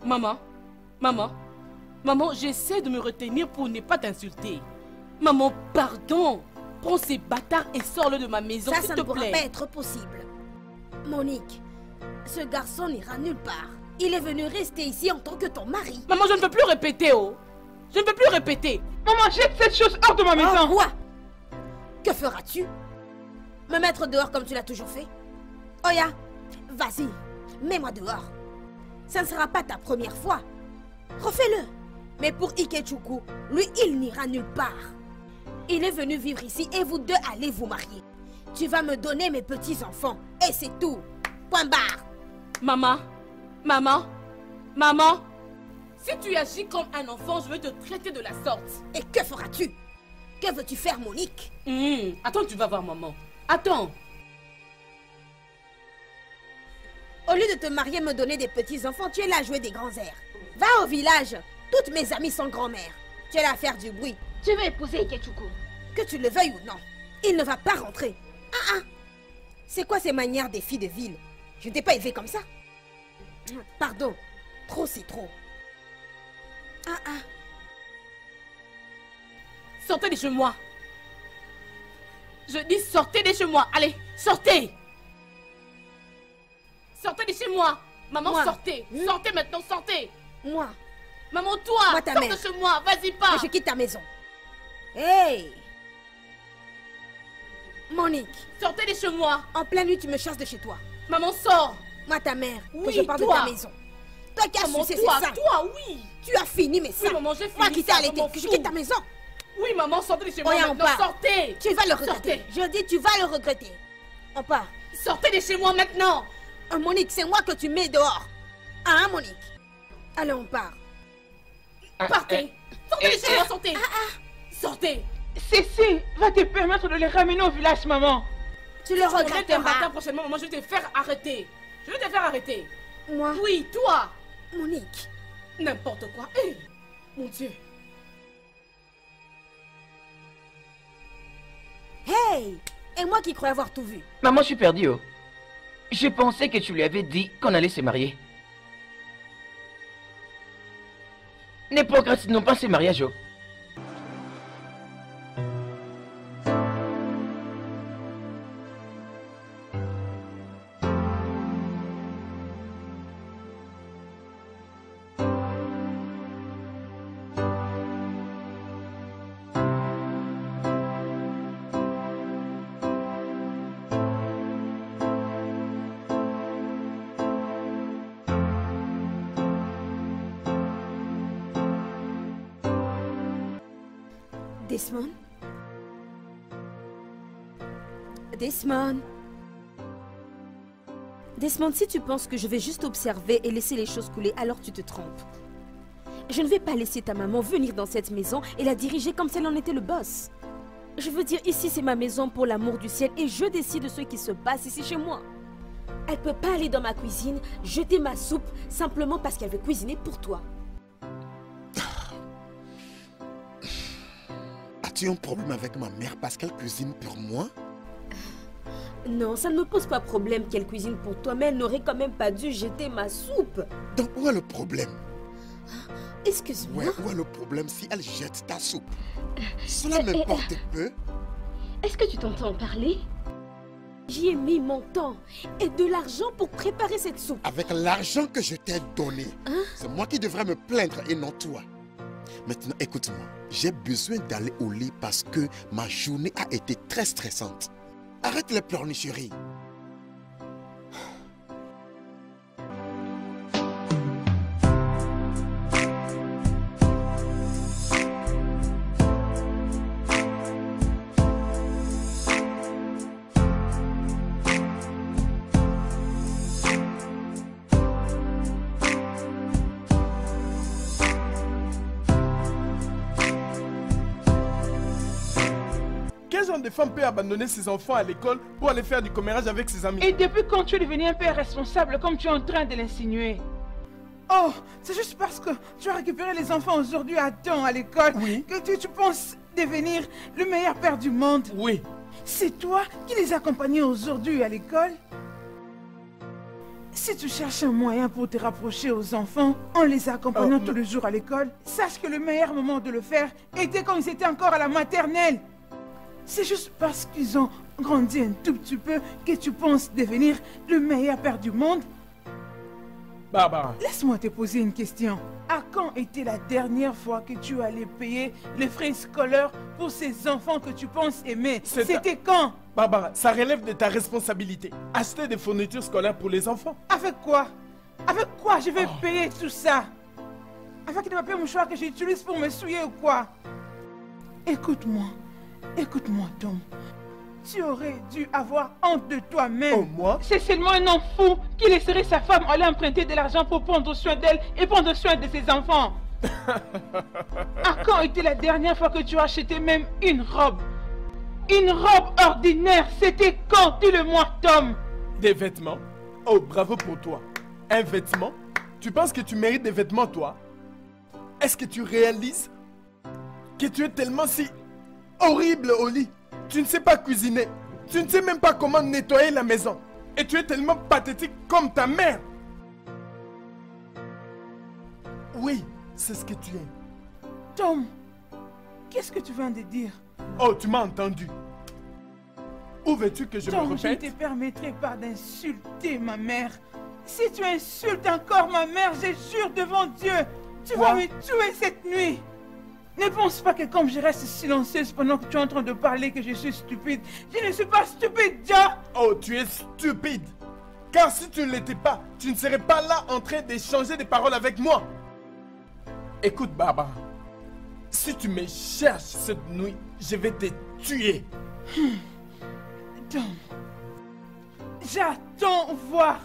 Maman, j'essaie de me retenir pour ne pas t'insulter. Maman, pardon. Prends ces bâtards et sors-le de ma maison, Ça s'il ne te pourra plaît. pas être possible. Monique, ce garçon n'ira nulle part. Il est venu rester ici en tant que ton mari. Maman, je ne peux plus répéter, oh. Je ne peux plus répéter. Maman, jette cette chose hors de ma Oh, maison. quoi? Que feras-tu? Me mettre dehors comme tu l'as toujours fait? Oya, vas-y, mets-moi dehors. Ça ne sera pas ta première fois. Refais-le. Mais pour Ikechuku, lui, il n'ira nulle part. Il est venu vivre ici et vous deux allez vous marier. Tu vas me donner mes petits-enfants. Et c'est tout. Point barre. Maman. Si tu agis comme un enfant, je vais te traiter de la sorte. Et que feras-tu? Que veux-tu faire, Monique? Attends, tu vas voir maman. Attends. Au lieu de te marier et me donner des petits-enfants, tu es là à jouer des grands airs. Va au village. Toutes mes amies sont grand-mères. Tu es là à faire du bruit. Tu veux épouser Ikechuku. Que tu le veuilles ou non, il ne va pas rentrer. C'est quoi ces manières des filles de ville? Je ne t'ai pas élevée comme ça. Pardon. Trop, c'est trop. Sortez de chez moi. Je dis sortez de chez moi. Allez, sortez. Sortez de chez moi. Maman, Moi. sortez. Sortez maintenant, sortez. Moi, Maman, toi, Moi, ta sors mère. de chez moi. Vas-y, pas. je quitte ta maison. Hey! Monique, Sortez de chez moi. en pleine nuit, tu me chasses de chez toi. Maman, sors. Moi, ta mère, que Oui, je parle toi. de ta maison. Toi qui as Maman, sucé, toi, c'est ça. toi, oui. Tu as fini mes seins. maman, j'ai Moi fini qui t'ai ça, allaité, maman, que je fou. quitte ta maison. Oui, maman, sortez de chez moi Oya, on maintenant. part. Sortez. Tu vas le regretter. Sortez. Je dis, tu vas le regretter. On part. Sortez de chez moi maintenant. Monique, c'est moi que tu mets dehors. Hein, Monique? Allez, on part. Partez. Sortez les chez moi, sortez. Sortez. Cécile va te permettre de les ramener au village, maman. Tu le Tu matin regretteras. prochainement, moi je vais te faire arrêter. Je vais te faire arrêter. Moi, Oui, toi. Monique. N'importe quoi. Mon Dieu. Hey! Et moi qui croyais avoir tout vu. Maman, je suis perdu. Oh. Je pensais que tu lui avais dit qu'on allait se marier. Ne procrastinons pas ce mariage. Oh. Desmond? Desmond? Desmond, si tu penses que je vais juste observer et laisser les choses couler, alors tu te trompes. Je ne vais pas laisser ta maman venir dans cette maison et la diriger comme si elle en était le boss. Je veux dire, ici c'est ma maison pour l'amour du ciel et je décide de ce qui se passe ici chez moi. Elle peut pas aller dans ma cuisine, jeter ma soupe, simplement parce qu'elle veut cuisiner pour toi. As-tu un problème avec ma mère parce qu'elle cuisine pour moi? Non, ça ne me pose pas problème qu'elle cuisine pour toi, mais elle n'aurait quand même pas dû jeter ma soupe. Donc où est le problème? Excuse-moi. Ouais, où est le problème si elle jette ta soupe? Cela m'importe peu. Est-ce que tu t'entends parler? J'y ai mis mon temps et de l'argent pour préparer cette soupe. Avec l'argent que je t'ai donné, c'est moi qui devrais me plaindre et non toi. Maintenant, écoute-moi. J'ai besoin d'aller au lit parce que ma journée a été très stressante. Arrête les pleurnicheries. Quel genre de femme peut abandonner ses enfants à l'école pour aller faire du commérage avec ses amis? Et depuis quand tu es devenu un père responsable comme tu es en train de l'insinuer? Oh, c'est juste parce que tu as récupéré les enfants aujourd'hui à temps à l'école que tu penses devenir le meilleur père du monde? Oui. C'est toi qui les accompagnais aujourd'hui à l'école? Si tu cherches un moyen pour te rapprocher aux enfants en les accompagnant tous les jours à l'école, sache que le meilleur moment de le faire était quand ils étaient encore à la maternelle. C'est juste parce qu'ils ont grandi un tout petit peu que tu penses devenir le meilleur père du monde? Barbara. Laisse-moi te poser une question. À quand était la dernière fois que tu allais payer les frais scolaires pour ces enfants que tu penses aimer? C'était quand? Barbara, ça relève de ta responsabilité. Acheter des fournitures scolaires pour les enfants. Avec quoi? Avec quoi je vais payer tout ça? Avec des papiers mouchoirs que j'utilise pour me souiller ou quoi? Écoute-moi. Écoute-moi, Tom. Tu aurais dû avoir honte de toi-même. Oh, moi? C'est seulement un homme fou qui laisserait sa femme aller emprunter de l'argent pour prendre soin d'elle et prendre soin de ses enfants. À quand était la dernière fois que tu as acheté même une robe? Une robe ordinaire, c'était quand? Dis-le-moi, Tom. Des vêtements? Oh, bravo pour toi. Un vêtement? Tu penses que tu mérites des vêtements, toi? Est-ce que tu réalises que tu es tellement si horrible au lit? Tu ne sais pas cuisiner. Tu ne sais même pas comment nettoyer la maison. Et tu es tellement pathétique comme ta mère. Oui, c'est ce que tu es. Tom, qu'est-ce que tu viens de dire? Oh, tu m'as entendu. Où veux-tu que je me Tom, je ne répète? te permettrai pas d'insulter ma mère. Si tu insultes encore ma mère, je jure devant Dieu, tu vas me tuer cette nuit. Ne pense pas que comme je reste silencieuse pendant que tu es en train de parler que je suis stupide. Je ne suis pas stupide, Dia. Oh, tu es stupide. Car si tu ne l'étais pas, tu ne serais pas là en train d'échanger des paroles avec moi. Écoute, Barbara. Si tu me cherches cette nuit, je vais te tuer. Tom, j'attends voir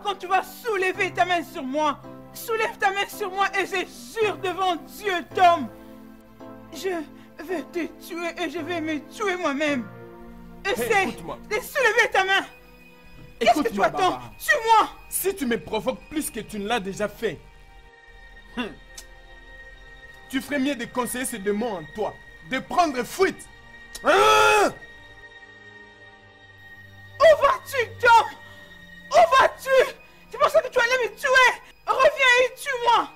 quand tu vas soulever ta main sur moi. Soulève ta main sur moi et je jure devant Dieu, Tom. Je vais te tuer et je vais me tuer moi-même. Essaie de soulever ta main. Qu'est-ce que tu attends? Tue-moi. Si tu me provoques plus que tu ne l'as déjà fait, tu ferais mieux de conseiller ces démons en toi, de prendre fuite. Hein? Où vas-tu, Tom? Où vas-tu? Tu pensais que tu allais me tuer? Reviens et tue-moi.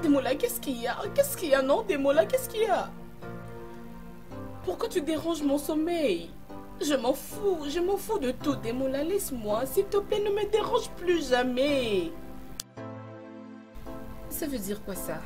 Demola, qu'est-ce qu'il y a? Qu'est-ce qu'il y a? Non, Demola, qu'est-ce qu'il y a? Pourquoi tu déranges mon sommeil? Je m'en fous de tout, Demola, laisse-moi. S'il te plaît, ne me dérange plus jamais. Ça veut dire quoi ça?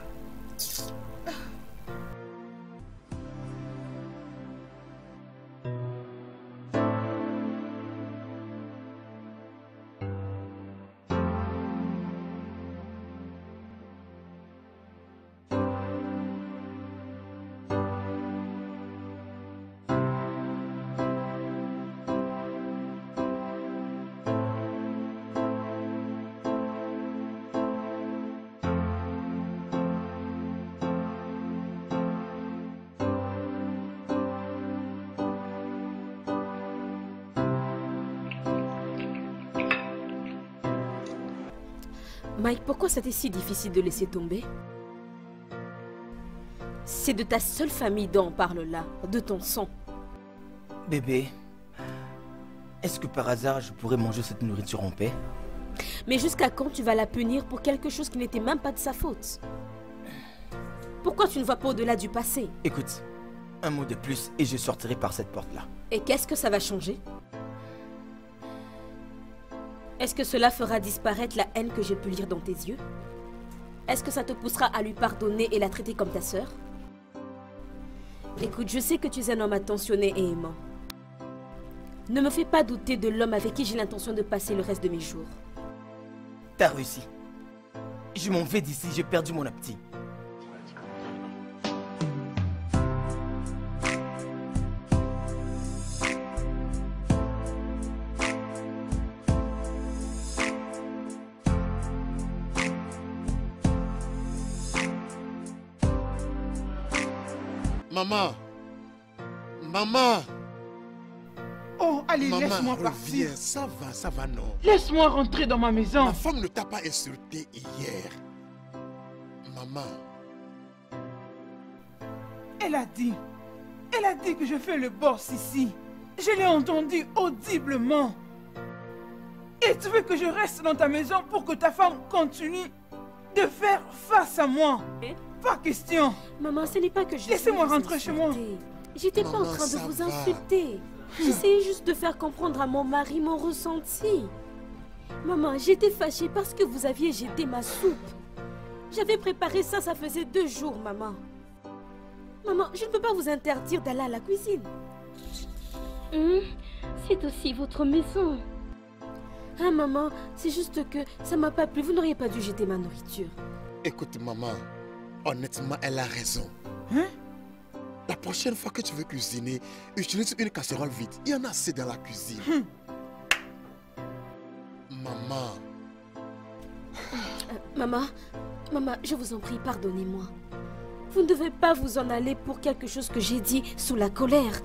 Mike, pourquoi c'était si difficile de laisser tomber? C'est de ta seule famille dont on parle là, de ton sang. Bébé, est-ce que par hasard je pourrais manger cette nourriture en paix? Mais jusqu'à quand tu vas la punir pour quelque chose qui n'était même pas de sa faute? Pourquoi tu ne vois pas au-delà du passé? Écoute, un mot de plus et je sortirai par cette porte-là. Et qu'est-ce que ça va changer? Est-ce que cela fera disparaître la haine que j'ai pu lire dans tes yeux? Est-ce que ça te poussera à lui pardonner et la traiter comme ta sœur? Écoute, je sais que tu es un homme attentionné et aimant. Ne me fais pas douter de l'homme avec qui j'ai l'intention de passer le reste de mes jours. T'as réussi. Je m'en vais d'ici, j'ai perdu mon appétit. Maman! Maman! Oh, allez, Maman, laisse-moi partir. reviens. Ça va, non? Laisse-moi rentrer dans ma maison. Ma femme ne t'a pas insulté hier. Maman. Elle a dit que je fais le boss ici. Je l'ai entendu audiblement. Et tu veux que je reste dans ta maison pour que ta femme continue de faire face à moi? Pas question. Maman, ce n'est pas que je... Laissez-moi rentrer chez moi. J'étais pas en train de vous insulter. J'essayais juste de faire comprendre à mon mari mon ressenti. Maman, j'étais fâchée parce que vous aviez jeté ma soupe. J'avais préparé ça, ça faisait 2 jours, maman. Maman, je ne peux pas vous interdire d'aller à la cuisine. C'est aussi votre maison. Ah, maman, c'est juste que ça m'a pas plu. Vous n'auriez pas dû jeter ma nourriture. Écoute, maman. Honnêtement, elle a raison. La prochaine fois que tu veux cuisiner, utilise une casserole vide. Il y en a assez dans la cuisine. Maman. Maman, je vous en prie, pardonnez-moi. Vous ne devez pas vous en aller pour quelque chose que j'ai dit sous la colère.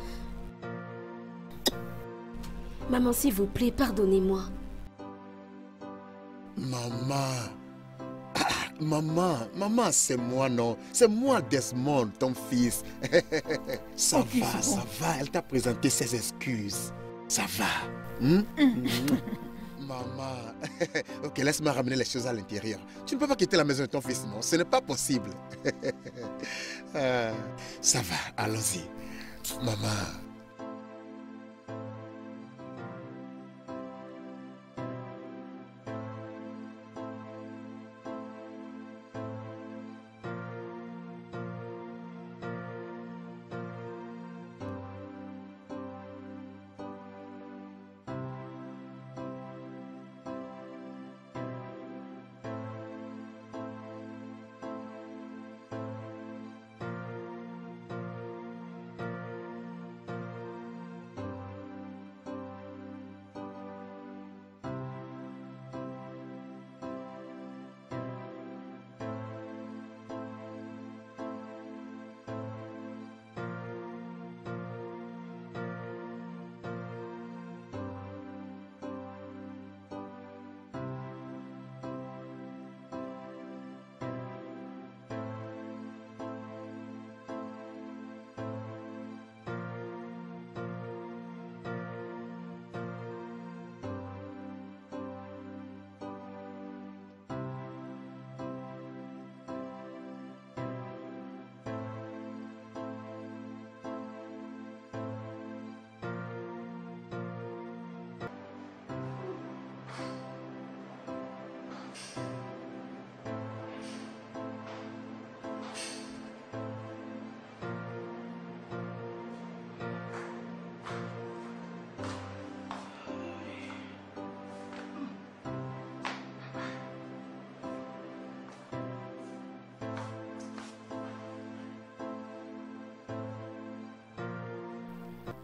Maman, s'il vous plaît, pardonnez-moi. Maman. Maman, c'est moi, non? C'est moi, Desmond, ton fils. Ça Ok, va, c'est bon. ça va. Elle t'a présenté ses excuses. Ça va. Maman. Ok, laisse-moi ramener les choses à l'intérieur. Tu ne peux pas quitter la maison de ton fils, non? Ce n'est pas possible. Ça va, allons-y. Maman.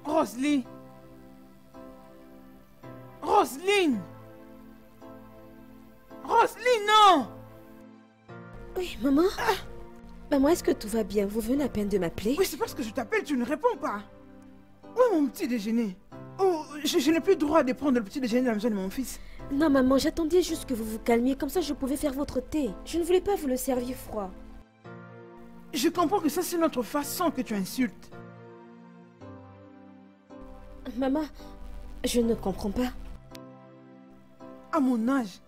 Roselyne! Roselyne! Roselyne, non! Oui, maman. Maman, est-ce que tout va bien? Vous venez à peine de m'appeler? Oui, c'est parce que je t'appelle, tu ne réponds pas. Où est mon petit déjeuner? Oh, je n'ai plus le droit de prendre le petit déjeuner dans la maison de mon fils. Non, maman, j'attendais juste que vous vous calmiez, comme ça je pouvais faire votre thé. Je ne voulais pas vous le servir froid. Je comprends que ça, c'est notre façon que tu insultes. Maman, je ne comprends pas. À mon âge,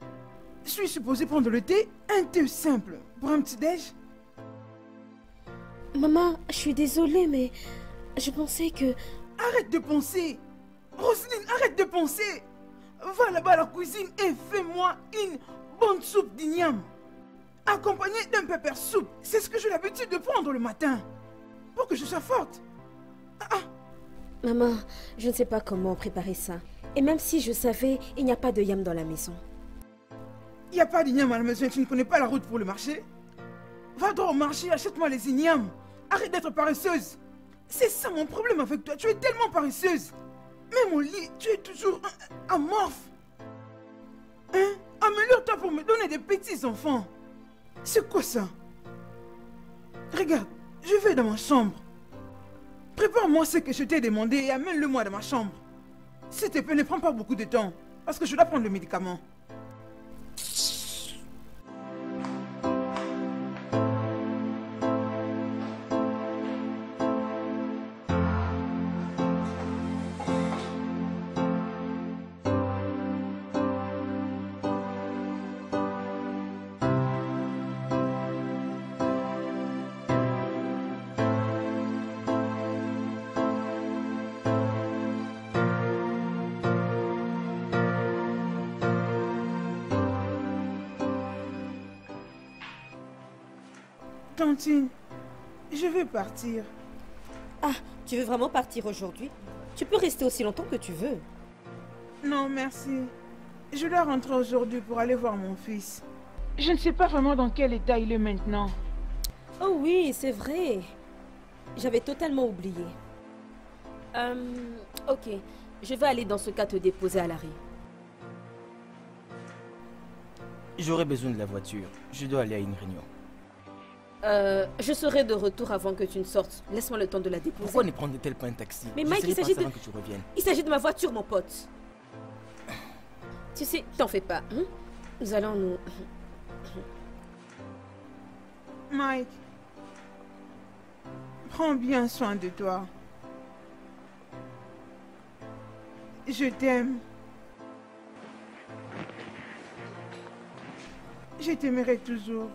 je suis supposée prendre le thé, un thé simple, pour un petit déj. Maman, je suis désolée, mais je pensais que... Arrête de penser. Roselyne, arrête de penser. Va là-bas à la cuisine et fais-moi une bonne soupe d'igname. Accompagnée d'un pepper soup. C'est ce que j'ai l'habitude de prendre le matin. Pour que je sois forte. Maman, je ne sais pas comment préparer ça. Et même si je savais, il n'y a pas de yam dans la maison. Il n'y a pas d'igname à la maison, tu ne connais pas la route pour le marché? Va donc au marché, achète-moi les ignames. Arrête d'être paresseuse. C'est ça mon problème avec toi, tu es tellement paresseuse. Même au lit, tu es toujours amorphe. Hein? Améliore-toi pour me donner des petits enfants. C'est quoi ça? Regarde, je vais dans ma chambre. Prépare-moi ce que je t'ai demandé et amène-le-moi dans ma chambre. S'il te plaît, ne prends pas beaucoup de temps, parce que je dois prendre le médicament. Tantine, je vais partir. Ah, tu veux vraiment partir aujourd'hui? Tu peux rester aussi longtemps que tu veux. Non, merci. Je dois rentrer aujourd'hui pour aller voir mon fils. Je ne sais pas vraiment dans quel état il est maintenant. Oh oui, c'est vrai. J'avais totalement oublié. Ok, je vais aller dans ce cas te déposer à l'arrêt. J'aurais besoin de la voiture. Je dois aller à une réunion. Je serai de retour avant que tu ne sortes. Laisse-moi le temps de la déposer. Pourquoi ne prendre-t-elle pas un taxi? Mais Mike, il s'agit de... avant que tu reviennes. Il s'agit de ma voiture, mon pote. Tu sais, t'en fais pas. Hein? Nous allons nous... Mike, prends bien soin de toi. Je t'aime. Je t'aimerai toujours.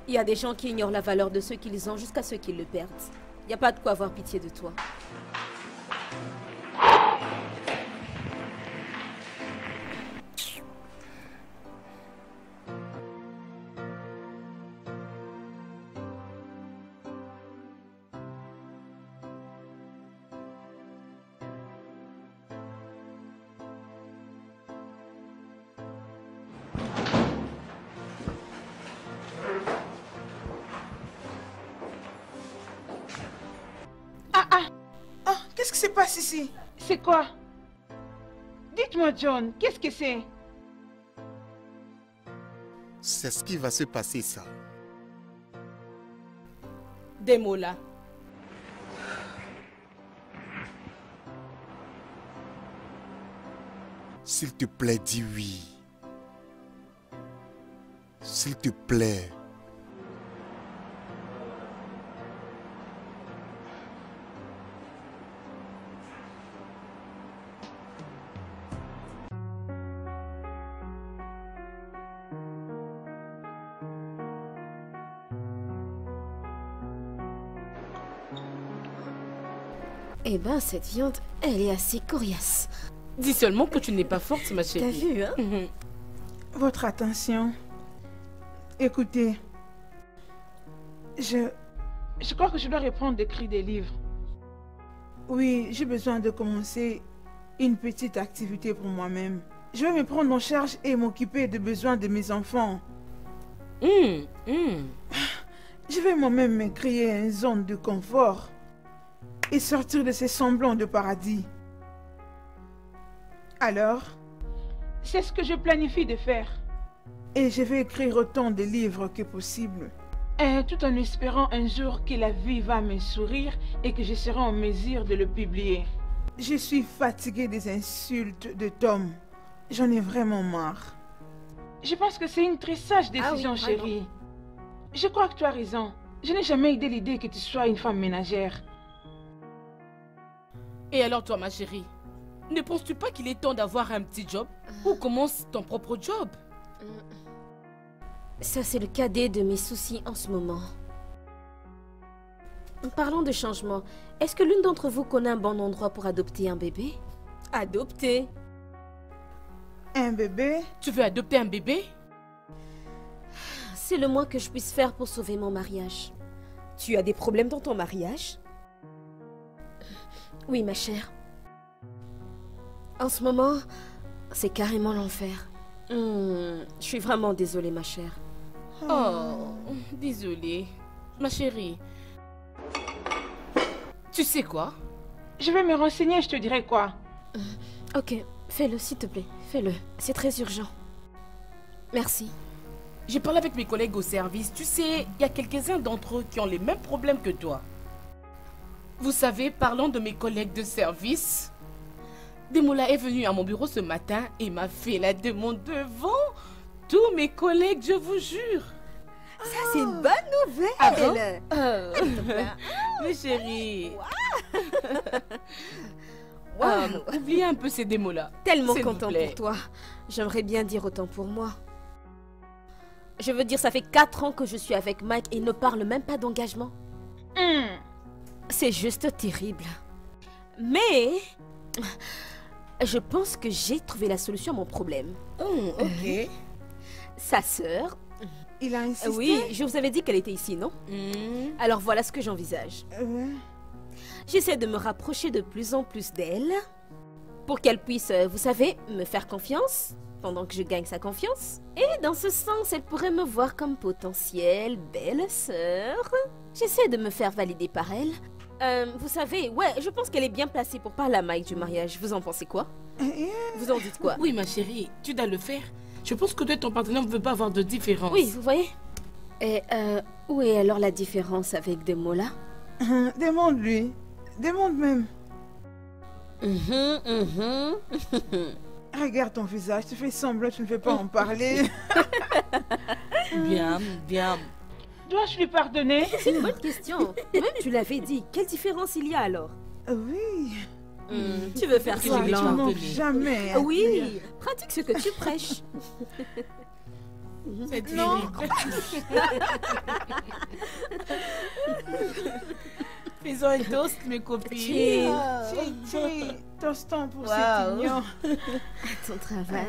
Il y a des gens qui ignorent la valeur de ce qu'ils ont jusqu'à ce qu'ils le perdent. Il n'y a pas de quoi avoir pitié de toi. Qu'est-ce qui se passe ici? C'est quoi? Dites-moi, John, qu'est-ce que c'est? C'est ce qui va se passer, ça. Demola. S'il te plaît, dis oui. S'il te plaît. Eh ben, cette viande, elle est assez coriace. Dis seulement que tu n'es pas forte, ma chérie. T'as vu, hein? Votre attention. Écoutez. Je crois que je dois reprendre d'écrire des livres. Oui, j'ai besoin de commencer une petite activité pour moi-même. Je vais me prendre en charge et m'occuper des besoins de mes enfants. Je vais moi-même me créer une zone de confort et sortir de ces semblants de paradis. Alors, c'est ce que je planifie de faire. Et je vais écrire autant de livres que possible. Tout en espérant un jour que la vie va me sourire et que je serai en mesure de le publier. Je suis fatiguée des insultes de Tom. J'en ai vraiment marre. Je pense que c'est une très sage décision, oui, chérie. Je crois que tu as raison. Je n'ai jamais idée l'idée que tu sois une femme ménagère. Et alors toi, ma chérie, ne penses-tu pas qu'il est temps d'avoir un petit job? Ou commence ton propre job? Ça, c'est le cadet de mes soucis en ce moment. Parlons de changement. Est-ce que l'une d'entre vous connaît un bon endroit pour adopter un bébé? Adopter? Un bébé? Tu veux adopter un bébé? C'est le moins que je puisse faire pour sauver mon mariage. Tu as des problèmes dans ton mariage? Oui, ma chère. En ce moment, c'est carrément l'enfer. Je suis vraiment désolée, ma chère. Oh, désolée. Ma chérie. Tu sais quoi? Je vais me renseigner, je te dirai quoi. Ok, fais-le, s'il te plaît. Fais-le. C'est très urgent. Merci. J'ai parlé avec mes collègues au service. Tu sais, il y a quelques-uns d'entre eux qui ont les mêmes problèmes que toi. Vous savez, parlant de mes collègues de service, Demola est venu à mon bureau ce matin et m'a fait la demande devant tous mes collègues, je vous jure. Ça, c'est une bonne nouvelle. Ah bon? Mes chéris. Oubliez un peu ces démos-là. Tellement s'il vous content plaît. pour toi. J'aimerais bien dire autant pour moi. Je veux dire, ça fait 4 ans que je suis avec Mike et il ne parle même pas d'engagement. C'est juste terrible. Mais je pense que j'ai trouvé la solution à mon problème. Ok. Sa sœur... Il a insisté? Oui, je vous avais dit qu'elle était ici, non? Alors voilà ce que j'envisage. J'essaie de me rapprocher de plus en plus d'elle pour qu'elle puisse, vous savez, me faire confiance pendant que je gagne sa confiance. Et dans ce sens, elle pourrait me voir comme potentielle belle-sœur. J'essaie de me faire valider par elle. Vous savez, ouais, je pense qu'elle est bien placée pour parler à Mike du mariage. Vous en pensez quoi? Vous en dites quoi? Oui, ma chérie, tu dois le faire. Je pense que toi et ton partenaire ne veut pas avoir de différence. Oui, vous voyez. Et où est alors la différence avec Demola? Demande-lui. Demande même. Regarde ton visage, tu fais semblant, tu ne veux pas en parler. Bien, bien. Dois-je lui pardonner? C'est une bonne question. Même tu l'avais dit. Quelle différence il y a alors? Oui. Tu veux faire Tu semblant? ne manques jamais. à Oui, dire. pratique ce que tu prêches. C'est Non. Faisons un toast, mes copines. Tostons pour Wow. cet union. Ton travail.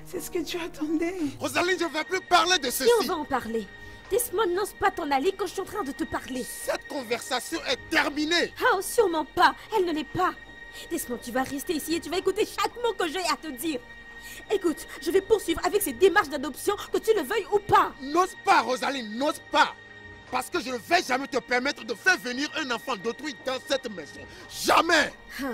C'est ce que tu attendais. Rosaline, je ne vais plus parler de Et ceci. on va en parler. Desmond, n'ose pas t'en aller quand je suis en train de te parler. Cette conversation est terminée. Oh, sûrement pas. Elle ne l'est pas. Desmond, tu vas rester ici et tu vas écouter chaque mot que j'ai à te dire. Écoute, je vais poursuivre avec ces démarches d'adoption, que tu le veuilles ou pas. N'ose pas, Rosaline, n'ose pas. Parce que je ne vais jamais te permettre de faire venir un enfant d'autrui dans cette maison. Jamais. Ah,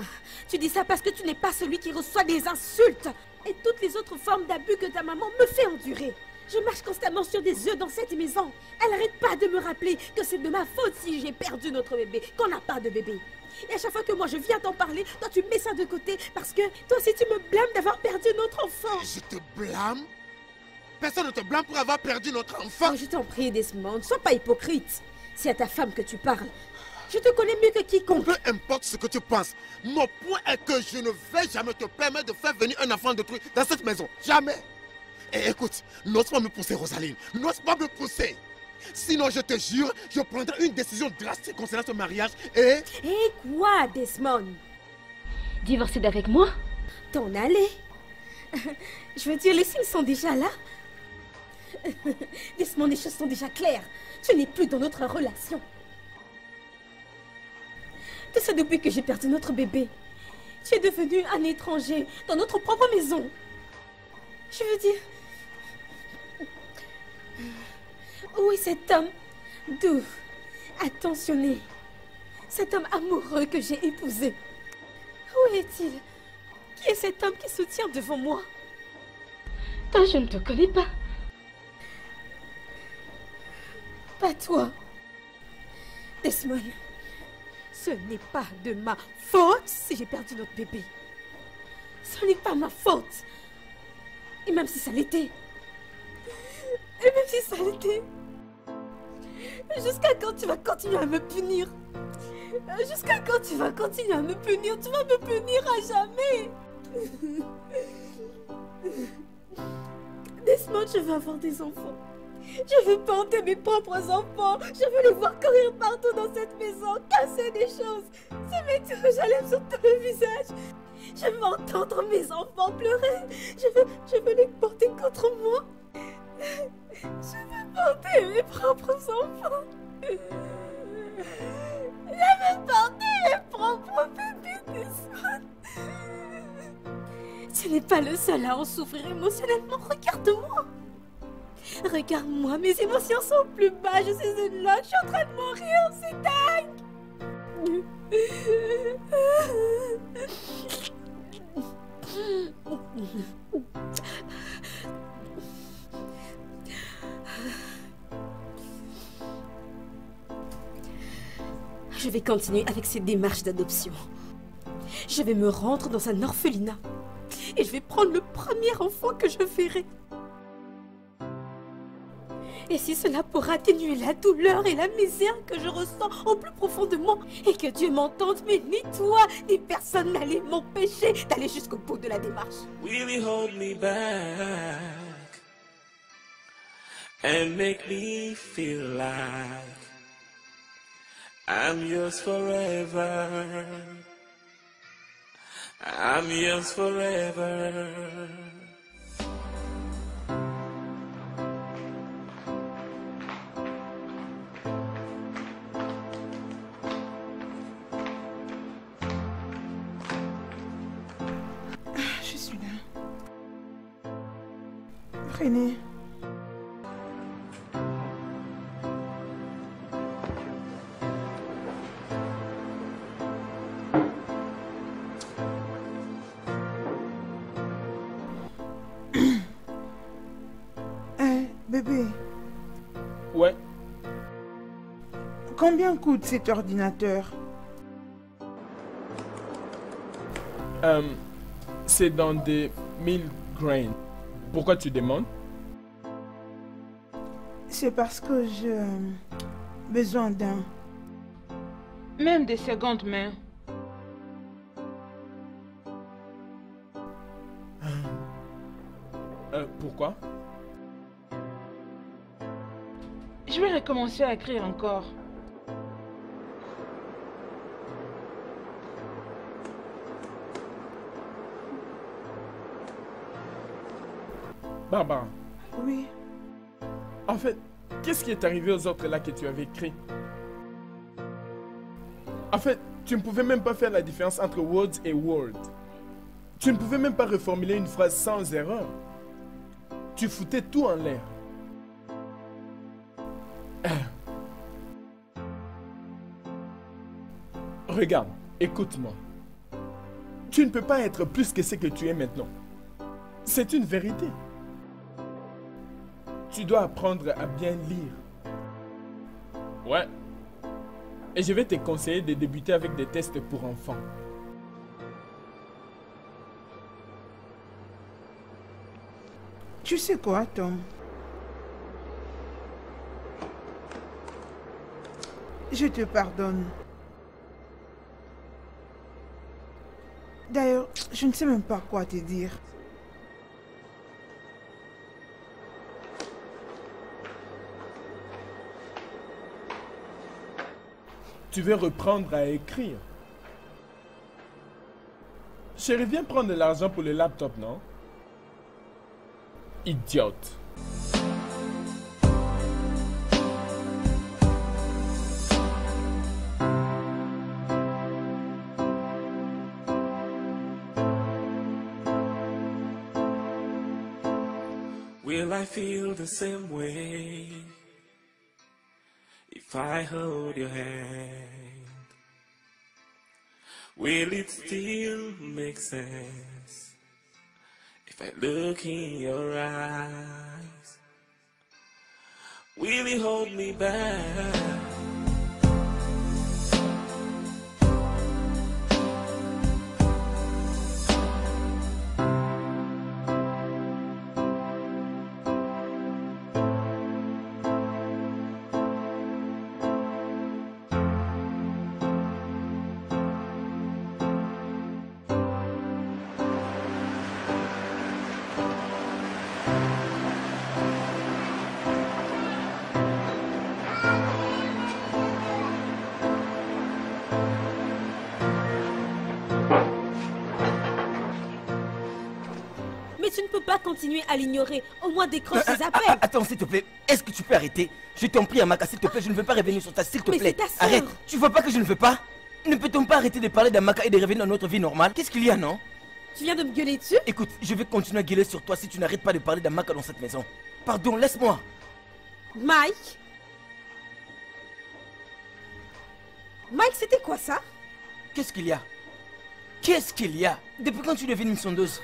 tu dis ça parce que tu n'es pas celui qui reçoit des insultes et toutes les autres formes d'abus que ta maman me fait endurer. Je marche constamment sur des œufs dans cette maison. Elle n'arrête pas de me rappeler que c'est de ma faute si j'ai perdu notre bébé, qu'on n'a pas de bébé. Et à chaque fois que moi je viens t'en parler, toi tu mets ça de côté parce que toi aussi tu me blâmes d'avoir perdu notre enfant. Je te blâme? Personne ne te blâme pour avoir perdu notre enfant. Oh, je t'en prie, Desmond, sois pas hypocrite. C'est à ta femme que tu parles. Je te connais mieux que quiconque. Peu importe ce que tu penses, mon point est que je ne vais jamais te permettre de faire venir un enfant d'autrui dans cette maison. Jamais. Et écoute, n'ose pas me pousser, Rosaline. N'ose pas me pousser. Sinon, je te jure, je prendrai une décision drastique concernant ce mariage et... Et quoi, Desmond? Divorcer d'avec moi? T'en aller? Je veux dire, les signes sont déjà là. Desmond, les choses sont déjà claires. Tu n'es plus dans notre relation. Tout ça depuis que j'ai perdu notre bébé. Tu es devenu un étranger dans notre propre maison. Je veux dire... Où est cet homme doux, attentionné, cet homme amoureux que j'ai épousé? Où est-il? Qui est cet homme qui se tient devant moi? Toi, je ne te connais pas. Pas toi. Desmond, ce n'est pas de ma faute si j'ai perdu notre bébé. Ce n'est pas ma faute. Et même si ça l'était. Et même si ça l'était. Jusqu'à quand tu vas continuer à me punir? Jusqu'à quand tu vas continuer à me punir? Tu vas me punir à jamais. Desmond, je veux avoir des enfants. Je veux porter mes propres enfants. Je veux les voir courir partout dans cette maison, casser des choses, se mettre du rouge à lèvres sur tout le visage. Je veux entendre mes enfants pleurer. Je veux les porter contre moi. Je veux porter mes propres enfants. Je veux porter mes propres bébés, Desmond. Tu n'es pas le seul à en souffrir émotionnellement. Regarde-moi. Regarde-moi, mes émotions sont plus bas. Je suis une loque, je suis en train de mourir. C'est dingue. Je vais continuer avec ces démarches d'adoption. Je vais me rendre dans un orphelinat. Et je vais prendre le premier enfant que je verrai. Et si cela pourra atténuer la douleur et la misère que je ressens au plus profond de moi, et que Dieu m'entende, mais ni toi, ni personne n'allait m'empêcher d'aller jusqu'au bout de la démarche. Will you hold me back and make me feel like I'm yours forever? I'm yours forever. Je suis là. René. Bébé, Ouais. combien coûte cet ordinateur? C'est dans des 1000 grains. Pourquoi tu demandes? C'est parce que j'ai besoin d'un... Même des secondes mains. Pourquoi? Je vais recommencer à écrire encore. Barbara. Oui. En fait, qu'est-ce qui est arrivé aux autres là que tu avais écrit? En fait, tu ne pouvais même pas faire la différence entre words et word. Tu ne pouvais même pas reformuler une phrase sans erreur. Tu foutais tout en l'air. Regarde, écoute-moi. Tu ne peux pas être plus que ce que tu es maintenant. C'est une vérité. Tu dois apprendre à bien lire. Ouais. Et je vais te conseiller de débuter avec des tests pour enfants. Tu sais quoi, Tom? Je te pardonne. D'ailleurs, je ne sais même pas quoi te dire. Tu veux reprendre à écrire? Chérie, viens prendre l'argent pour le laptop, non? Idiote. Will I feel the same way if I hold your hand? Will it still make sense if I look in your eyes? Will you hold me back? Tu ne peux pas continuer à l'ignorer. Au moins décroche ses appels. Attends, s'il te plaît. Est-ce que tu peux arrêter? Je t'en prie, Amaka, s'il te plaît. Je ne veux pas revenir sur ta, s'il te Mais plaît. c'est ta sœur. Arrête. Tu vois pas que je ne veux pas? Ne peut-on pas arrêter de parler d'Amaka et de revenir dans notre vie normale? Qu'est-ce qu'il y a, non? Tu viens de me gueuler dessus? Écoute, je vais continuer à gueuler sur toi si tu n'arrêtes pas de parler d'Amaka dans cette maison. Pardon, laisse-moi. Mike? Mike, c'était quoi ça? Qu'est-ce qu'il y a? Qu'est-ce qu'il y a? Depuis quand tu deviens une sondeuse?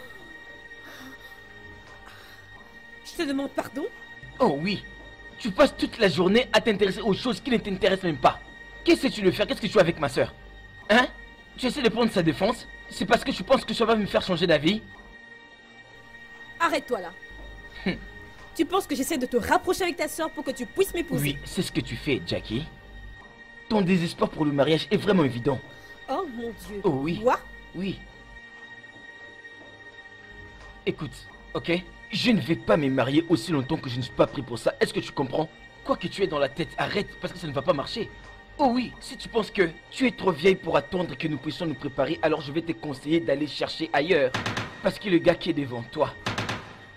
Je te demande pardon? Oh oui. Tu passes toute la journée à t'intéresser aux choses qui ne t'intéressent même pas. Qu'est-ce que tu veux faire? Qu'est-ce que tu fais avec ma soeur? Hein? Tu essaies de prendre sa défense? C'est parce que tu penses que ça va me faire changer d'avis? Arrête-toi là. Tu penses que j'essaie de te rapprocher avec ta soeur pour que tu puisses m'épouser? Oui, c'est ce que tu fais, Jackie. Ton désespoir pour le mariage est vraiment évident. Oh mon Dieu. Oh oui. Quoi? Oui. Écoute, ok? Je ne vais pas me marier aussi longtemps que je ne suis pas pris pour ça. Est-ce que tu comprends? Quoi que tu aies dans la tête, arrête parce que ça ne va pas marcher. Oh oui, si tu penses que tu es trop vieille pour attendre que nous puissions nous préparer, alors je vais te conseiller d'aller chercher ailleurs. Parce que le gars qui est devant toi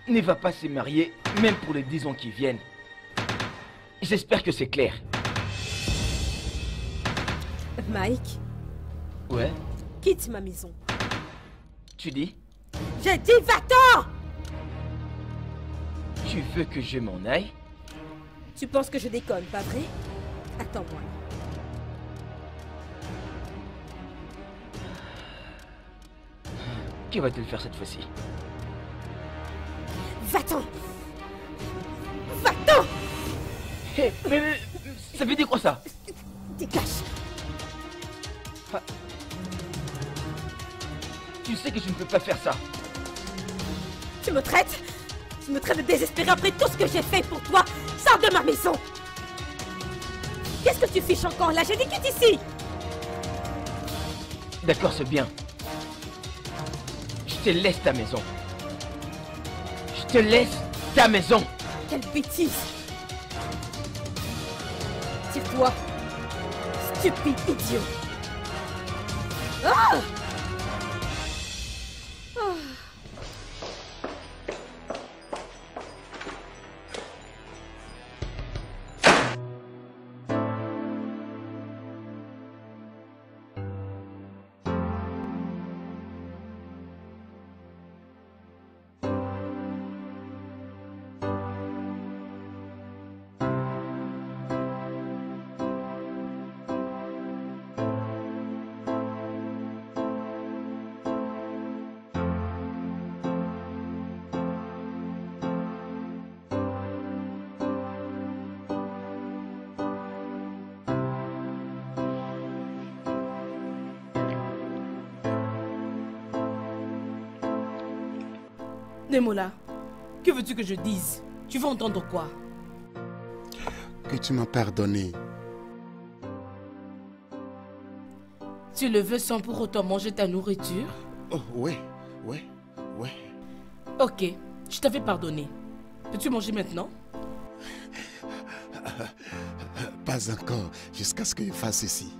ne va pas se marier, même pour les 10 ans qui viennent. J'espère que c'est clair. Mike? Ouais? Quitte ma maison. Tu dis? J'ai dit va-t'en! Tu veux que je m'en aille? Tu penses que je déconne, pas vrai? Attends-moi. Qui va-t-il faire cette fois-ci? Va-t'en! Va-t'en! Hé, mais ça veut dire quoi ça? Dégage! Tu sais que je ne peux pas faire ça. Tu me traites Tu me traites de désespéré après tout ce que j'ai fait pour toi. Sors de ma maison. Qu'est-ce que tu fiches encore là? J'ai dit quitte ici. D'accord, c'est bien. Je te laisse ta maison. Je te laisse ta maison. Quelle bêtise. Tire-toi. Stupide idiot. Ah! Ah. Demola, que veux-tu que je dise? Tu veux entendre quoi? Que tu m'as pardonné. Tu le veux sans pour autant manger ta nourriture? Oh, ouais. Ok, je t'avais pardonné. Peux-tu manger maintenant? Pas encore, jusqu'à ce que je fasse ceci.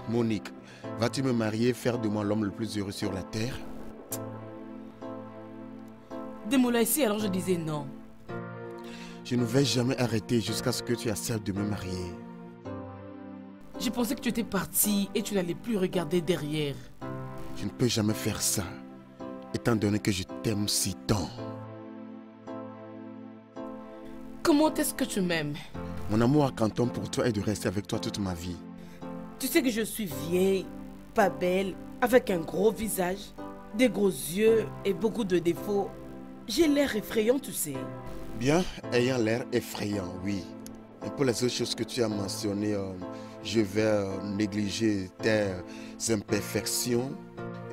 Monique, vas-tu me marier, faire de moi l'homme le plus heureux sur la terre? Demola ici, alors je disais non. Je ne vais jamais arrêter jusqu'à ce que tu acceptes de me marier. J'ai pensé que tu étais parti et tu n'allais plus regarder derrière. Je ne peux jamais faire ça, étant donné que je t'aime si tant. Comment est-ce que tu m'aimes? Mon amour à Canton pour toi est de rester avec toi toute ma vie. Tu sais que je suis vieille, pas belle, avec un gros visage, des gros yeux et beaucoup de défauts. J'ai l'air effrayant, tu sais. Bien, ayant l'air effrayant, oui. Un peu les autres choses que tu as mentionnées, je vais négliger tes imperfections.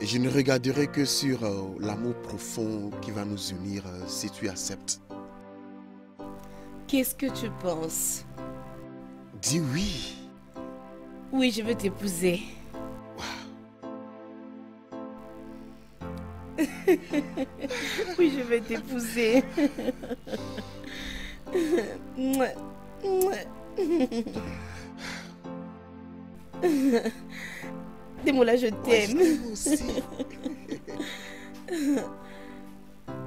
Et je ne regarderai que sur l'amour profond qui va nous unir si tu acceptes. Qu'est-ce que tu penses? Dis oui. Oui, je veux t'épouser. Oui, je vais t'épouser. Demola, je t'aime.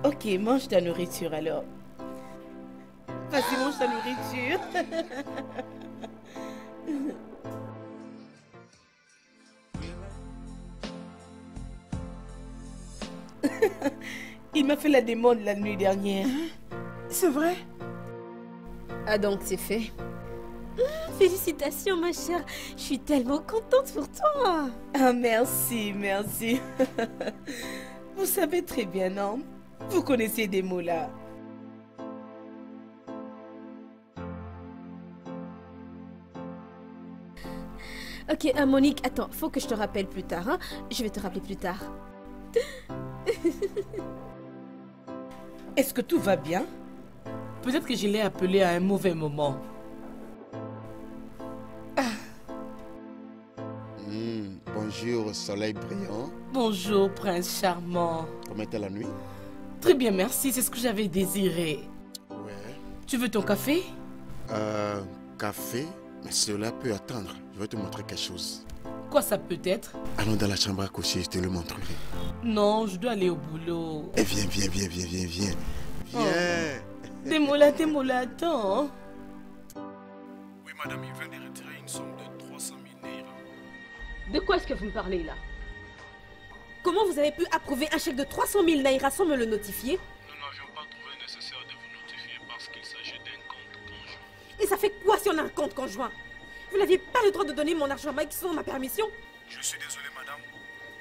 Ok, mange ta nourriture alors. Vas-y, mange ta nourriture. Il m'a fait la demande la nuit dernière. C'est vrai? Ah donc c'est fait. Félicitations ma chère. Je suis tellement contente pour toi. Ah merci, merci. Vous savez très bien, non? Vous connaissez des mots là. Ok, Monique, attends, faut que je te rappelle plus tard, hein? Je vais te rappeler plus tard. Est-ce que tout va bien? Peut-être que je l'ai appelé à un mauvais moment. Bonjour, soleil brillant. Bonjour, prince charmant. Comment était la nuit? Très bien, merci, c'est ce que j'avais désiré. Ouais. Tu veux ton café? Café? Mais cela peut attendre. Je vais te montrer quelque chose. Quoi ça peut être? Allons dans la chambre à coucher, je te le montrerai. Non, je dois aller au boulot. Eh, viens. Viens. Demola, attends. Oui, madame, il vient de retirer une somme de 300 000 naira. De quoi est-ce que vous me parlez là? Comment vous avez pu approuver un chèque de 300 000 naira sans me le notifier? Nous n'avions pas trouvé nécessaire de vous notifier parce qu'il s'agit d'un compte conjoint. Et ça fait quoi si on a un compte conjoint? Vous n'aviez pas le droit de donner mon argent à Mike sans ma permission? Je suis désolé, madame,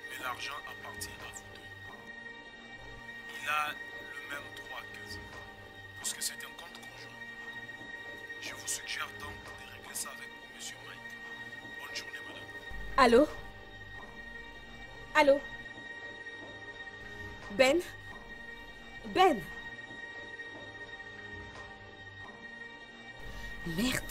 mais l'argent appartient à vous deux. Il a le même droit que vous, puisque c'est un compte conjoint. Je vous suggère donc de régler ça avec monsieur Mike. Allô? Allô? Ben? Ben? Merde.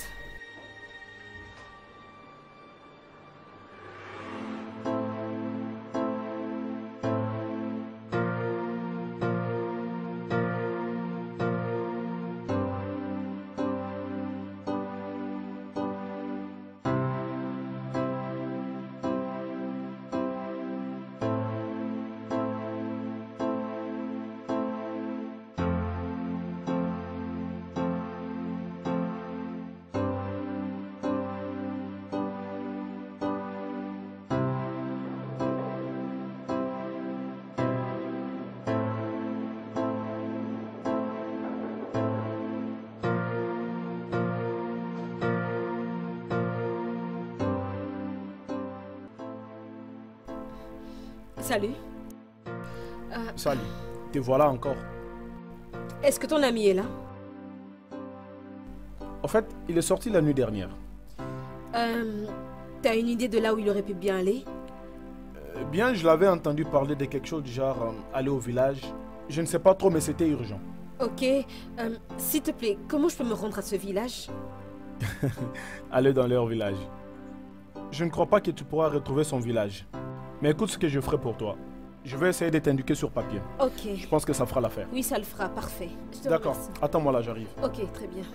Salut. Salut. Te voilà encore. Est-ce que ton ami est là? En fait, il est sorti la nuit dernière. T'as une idée de là où il aurait pu bien aller? Bien, je l'avais entendu parler de quelque chose du genre aller au village. Je ne sais pas trop, mais c'était urgent. Ok. S'il te plaît, comment je peux me rendre à ce village? Aller dans leur village. Je ne crois pas que tu pourras retrouver son village. Mais écoute ce que je ferai pour toi. Je vais essayer de t'indiquer sur papier. Ok. Je pense que ça fera l'affaire. Oui, ça le fera, parfait. D'accord. Attends-moi là, j'arrive. Ok, très bien.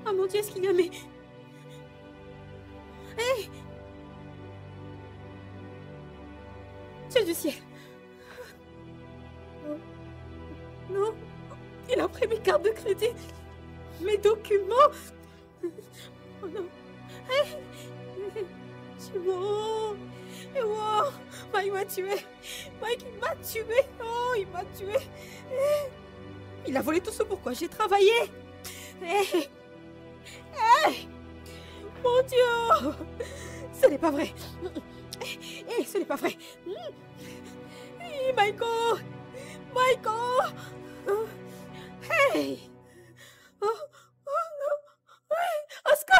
Oh mon Dieu, est-ce qu'il y a mais... Hé! Dieu du ciel! Non. Non. Il a pris mes cartes de crédit, mes documents. Oh non. Hé! C'est bon. Et wow! Mike m'a tué. Mike, il m'a tué. Oh, il m'a tué. Il a volé tout ce pourquoi j'ai travaillé. Hey. Hey. Mon Dieu! Ce n'est pas vrai. Hey, ce n'est pas vrai. Hey, Michael! Michael! Hey! Oh, oh, oh. Oscar!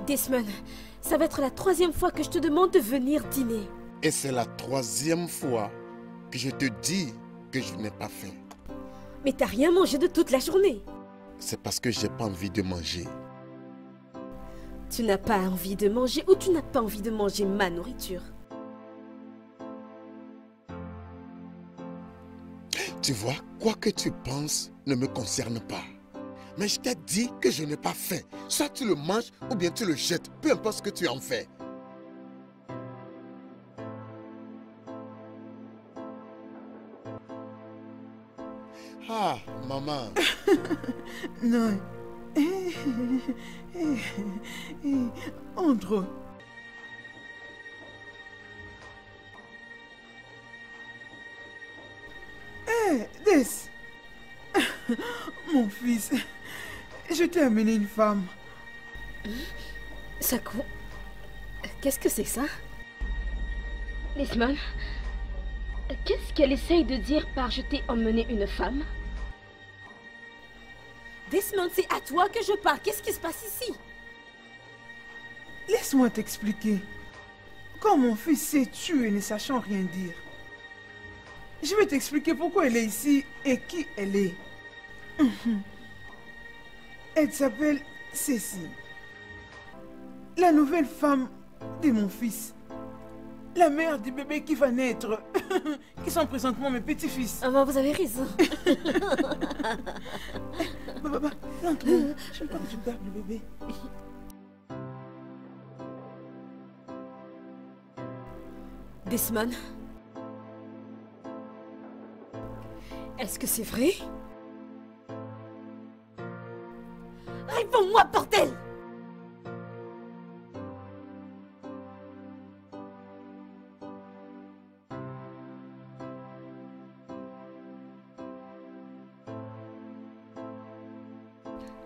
Desmond, ça va être la 3e fois que je te demande de venir dîner. Et c'est la 3e fois que je te dis que je n'ai pas faim. Mais t'as rien mangé de toute la journée. C'est parce que j'ai pas envie de manger. Tu n'as pas envie de manger ou tu n'as pas envie de manger ma nourriture? Tu vois, quoi que tu penses ne me concerne pas. Mais je t'ai dit que je n'ai pas faim. Soit tu le manges ou bien tu le jettes, peu importe ce que tu en fais. Ah, maman. Non. Entre. Des. Mon fils, je t'ai amené une femme. Sako, qu'est-ce que c'est ça? Desmond, qu'est-ce qu'elle essaye de dire par je t'ai emmené une femme? Desmond, c'est à toi que je parle. Qu'est-ce qui se passe ici? Laisse-moi t'expliquer. Quand mon fils s'est tué ne sachant rien dire, je vais t'expliquer pourquoi elle est ici et qui elle est. Elle s'appelle Cécile. La nouvelle femme de mon fils. La mère du bébé qui va naître. Qui sont présentement mes petits-fils. Ah bah vous avez raison. Rentre, je veux pas que tu gardes le bébé. Desmond, est-ce que c'est vrai? Réponds-moi, bordel!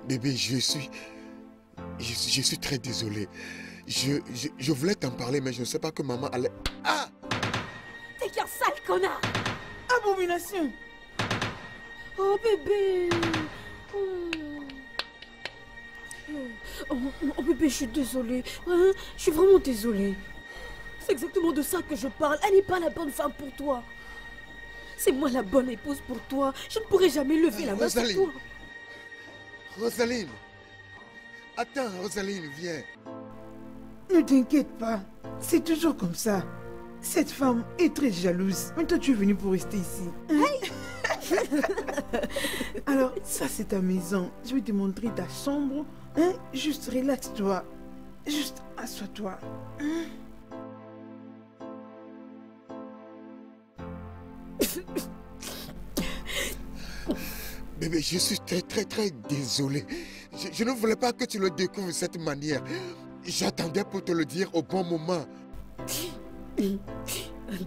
Bébé, je suis très désolé. Je voulais t'en parler, mais je ne sais pas que maman allait... Ah! T'es qu'un sale connard! Abomination! Oh bébé! Oh bébé, je suis désolée. Hein? Je suis vraiment désolée. C'est exactement de ça que je parle. Elle n'est pas la bonne femme pour toi. C'est moi la bonne épouse pour toi. Je ne pourrai jamais lever la main sur toi. Rosaline! Attends, Rosaline, viens. Ne t'inquiète pas. C'est toujours comme ça. Cette femme est très jalouse. Mais toi, tu es venu pour rester ici. Hein? Alors, ça, c'est ta maison. Je vais te montrer ta chambre. Hein? Juste relaxe-toi. Juste assois-toi. Hein? Bébé, je suis très désolé. Je ne voulais pas que tu le découvres de cette manière. J'attendais pour te le dire au bon moment.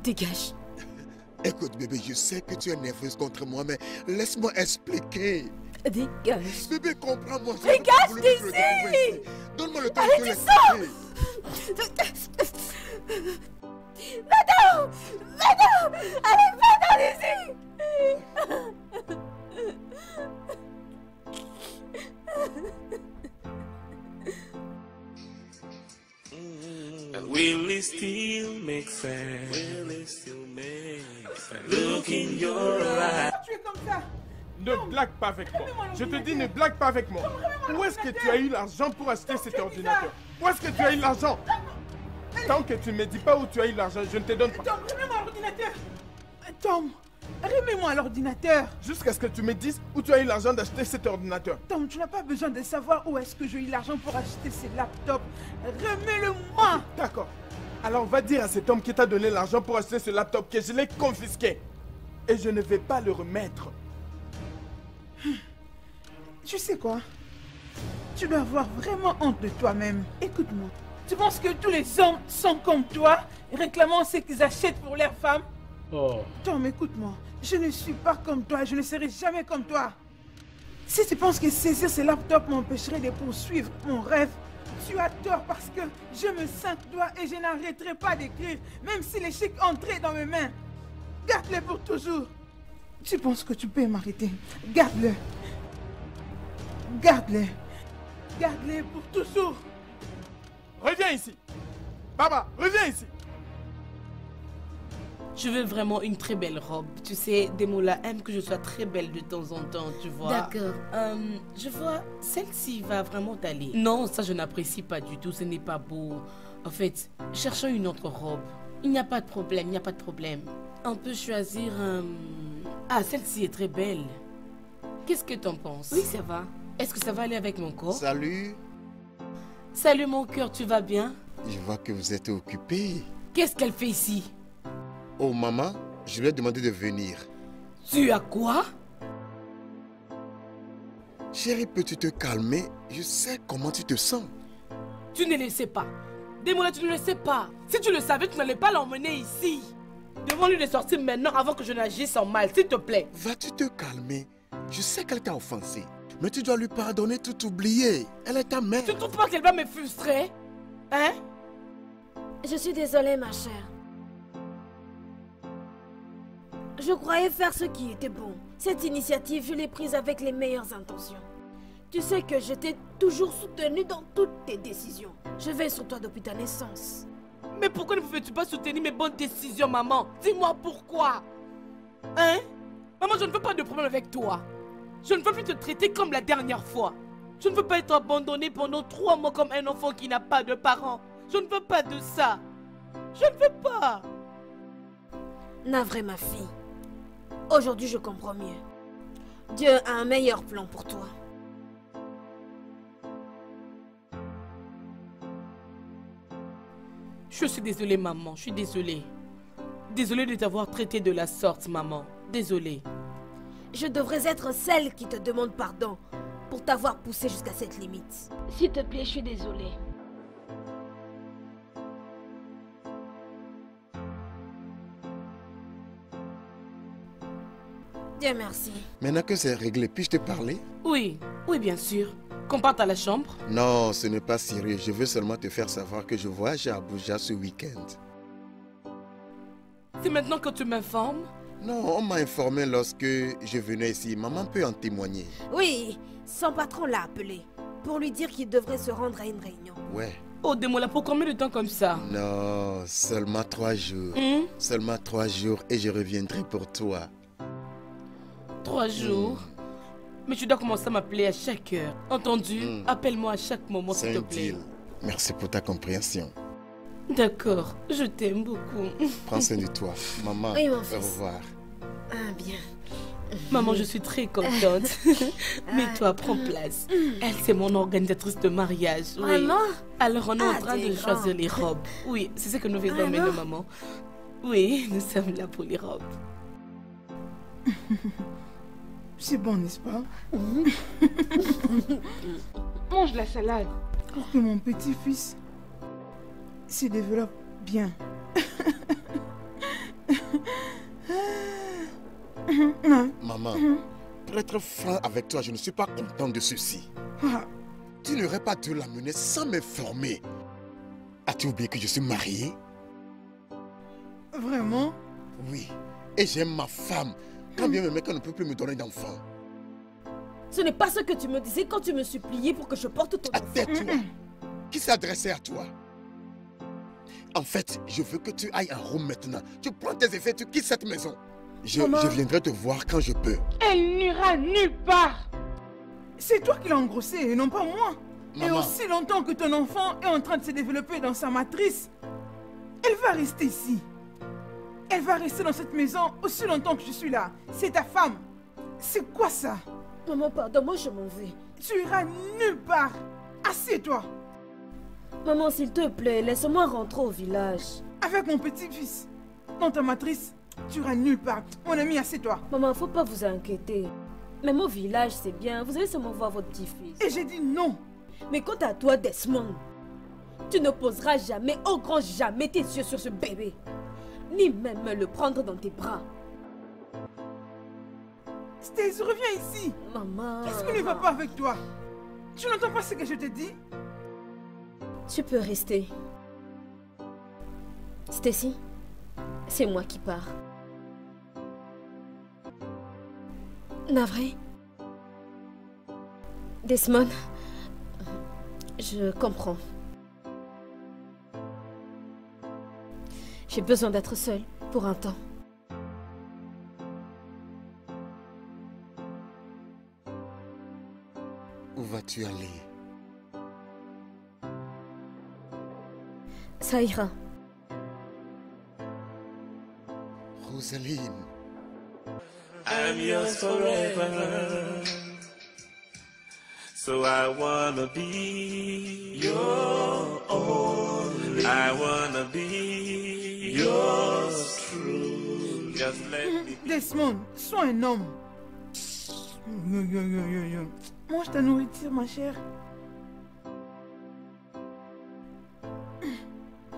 Dégage. Écoute, bébé, je sais que tu es nerveuse contre moi, mais laisse-moi expliquer. Dégage. Bébé, comprends-moi. Dégage d'ici! Donne-moi le temps de l'expliquer. Madame! Madame! Allez, va d'ici! Will it still make sense? Will it still make sense? Look in your eyes. Tu es comme ça. Ne blague pas avec moi. Je te dis, ne blague pas avec moi. Où est-ce que tu as eu l'argent pour acheter cet ordinateur? Où est-ce que tu as eu l'argent? Tant que tu ne me dis pas où tu as eu l'argent, je ne te donne pas. Tom, remets-moi l'ordinateur. Tom, remets-moi l'ordinateur. Jusqu'à ce que tu me dises où tu as eu l'argent d'acheter cet ordinateur. Tom, tu n'as pas besoin de savoir où est-ce que j'ai eu l'argent pour acheter ces laptops. Remets-le-moi. D'accord. Alors va dire à cet homme qui t'a donné l'argent pour acheter ce laptop que je l'ai confisqué. Et je ne vais pas le remettre. Tu sais quoi? Tu dois avoir vraiment honte de toi-même. Écoute-moi. Tu penses que tous les hommes sont comme toi, réclamant ce qu'ils achètent pour leurs femmes? Oh. Tom, écoute-moi. Je ne suis pas comme toi, je ne serai jamais comme toi. Si tu penses que saisir ces laptops m'empêcherait de poursuivre mon rêve, tu as tort parce que je me sens toi et je n'arrêterai pas d'écrire, même si les chèques entraient dans mes mains. Garde-les pour toujours. Tu penses que tu peux m'arrêter? Garde-le. Garde-les. Garde-les pour toujours. reviens ici. Maman, reviens ici. Je veux vraiment une très belle robe. Tu sais, Demola aime que je sois très belle de temps en temps, tu vois. D'accord. Je vois, celle-ci va vraiment t'aller. Non, ça je n'apprécie pas du tout, ce n'est pas beau. En fait, cherchons une autre robe. Il n'y a pas de problème, il n'y a pas de problème. On peut choisir Ah, celle-ci est très belle. Qu'est-ce que t'en penses? Oui, ça va. Est-ce que ça va aller avec mon corps? Salut. Salut mon cœur, tu vas bien? Je vois que vous êtes occupé. Qu'est-ce qu'elle fait ici? Oh maman, je lui ai demandé de venir. Tu as quoi? Chérie, peux-tu te calmer? Je sais comment tu te sens. Tu ne le sais pas. Demola, tu ne le sais pas. Si tu le savais, tu n'allais pas l'emmener ici. Demande-lui de sortir maintenant avant que je n'agisse en mal, s'il te plaît. Vas-tu te calmer? Je sais qu'elle t'a offensé, mais tu dois lui pardonner, tout oublier. Elle est ta mère. Tu ne trouves pas qu'elle va me frustrer? Hein? Je suis désolée, ma chère. Je croyais faire ce qui était bon. Cette initiative, je l'ai prise avec les meilleures intentions. Tu sais que je t'ai toujours soutenue dans toutes tes décisions. Je veille sur toi depuis ta naissance. Mais pourquoi ne pouvais-tu pas soutenir mes bonnes décisions, maman? Dis-moi pourquoi. Hein? Maman, je ne veux pas de problème avec toi. Je ne veux plus te traiter comme la dernière fois. Je ne veux pas être abandonnée pendant 3 mois comme un enfant qui n'a pas de parents. Je ne veux pas de ça. Je ne veux pas. Navré, ma fille. Aujourd'hui, je comprends mieux. Dieu a un meilleur plan pour toi. Je suis désolée, maman. Je suis désolée. Désolée de t'avoir traité de la sorte, maman. Désolée. Je devrais être celle qui te demande pardon pour t'avoir poussé jusqu'à cette limite. S'il te plaît, je suis désolée. Dieu merci. Maintenant que c'est réglé, puis-je te parler? Oui, oui, bien sûr. Qu'on parte à la chambre? Non, ce n'est pas sérieux. Je veux seulement te faire savoir que je voyage à Abuja ce week-end. C'est maintenant que tu m'informes? Non, on m'a informé lorsque je venais ici. Maman peut en témoigner. Oui, son patron l'a appelé pour lui dire qu'il devrait se rendre à une réunion. Ouais. Oh, Demola, pour combien de temps comme ça? Non, seulement 3 jours. Seulement 3 jours et je reviendrai pour toi. 3 jours? Mais tu dois commencer à m'appeler à chaque heure. Entendu? Appelle-moi à chaque moment, s'il te plaît. Deal. Merci pour ta compréhension. D'accord, je t'aime beaucoup. Prends soin de toi. Maman, Oui, mon au fils. revoir. Ah, bien. Maman, je suis très contente. Mais toi, prends place. Elle, c'est mon organisatrice de mariage. Oui. Vraiment? Alors, on est en Ah, train t'es de choisir grande. les robes. Oui, c'est ce que nous faisons Vraiment? maintenant, maman. Oui, nous sommes là pour les robes. C'est bon, n'est-ce pas? Mange la salade. Pour que mon petit-fils se développe bien. Maman, pour être franc avec toi, je ne suis pas content de ceci. Ah, Tu n'aurais pas dû l'amener sans m'informer. As-tu oublié que je suis marié? vraiment? Oui. Et j'aime ma femme. Quand bien même qu'elle ne peut plus me donner d'enfant. Ce n'est pas ce que tu me disais quand tu me suppliais pour que je porte ton enfant. Tais-toi. Qui s'est adressé à toi? En fait, je veux que tu ailles en Rome maintenant. Tu prends tes effets, tu quittes cette maison. Je viendrai te voir quand je peux. Elle n'ira nulle part. C'est toi qui l'as engrossé et non pas moi. Et Maman. aussi longtemps que ton enfant est en train de se développer dans sa matrice, elle va rester ici. Elle va rester dans cette maison aussi longtemps que je suis là. C'est ta femme. C'est quoi ça? Maman, pardon, je m'en vais. Tu iras nulle part. Assieds-toi. Maman, s'il te plaît, laisse-moi rentrer au village. Avec mon petit-fils. Dans ta matrice, tu iras nulle part. Mon ami, assieds-toi. Maman, faut pas vous inquiéter. Même au village, c'est bien. Vous allez seulement voir votre petit-fils. Et j'ai dit non. Mais quant à toi, Desmond, tu ne poseras jamais, au grand jamais, tes yeux sur ce bébé. Ni même le prendre dans tes bras. Stace, reviens ici. Maman. Qu'est-ce qui ne va pas avec toi? Tu n'entends pas ce que je te dis? Tu peux rester. Stacy, c'est moi qui pars. Navré. Desmond, je comprends. J'ai besoin d'être seule pour un temps. Où vas-tu aller? Ça ira. Rosaline. I'm yours forever. So I wanna be your only. I wanna be yours true. Just let me. Desmond, sois un homme. Mange ta nourriture, ma chère.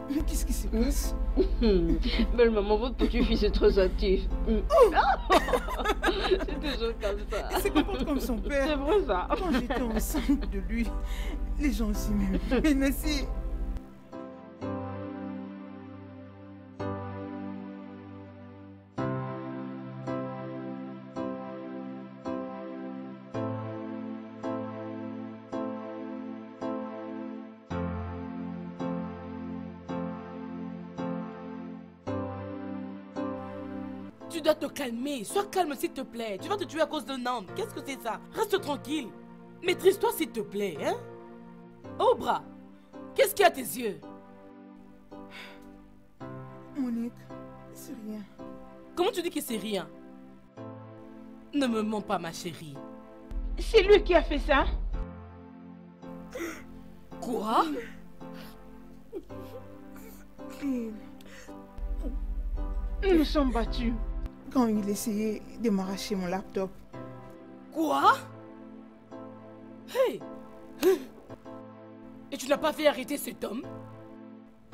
Mais qu'est-ce qui se passe? Belle maman, votre petit-fils est très actif. C'est toujours comme ça. Il se comporte comme son père. C'est vrai ça. Quand j'étais enceinte de lui, les gens aussi m'aimaient. Mais Nassi... Tu dois te calmer. Sois calme s'il te plaît. Tu vas te tuer à cause d'un homme. Qu'est-ce que c'est ça? Reste tranquille. Maîtrise-toi s'il te plaît, hein? Oh, bras. Qu'est-ce qu'il y a à tes yeux? Monique, c'est rien. Comment tu dis que c'est rien? Ne me mens pas, ma chérie. C'est lui qui a fait ça? Quoi? Nous sommes battus quand il essayait de m'arracher mon laptop. Quoi? Hey! Et tu n'as pas fait arrêter cet homme?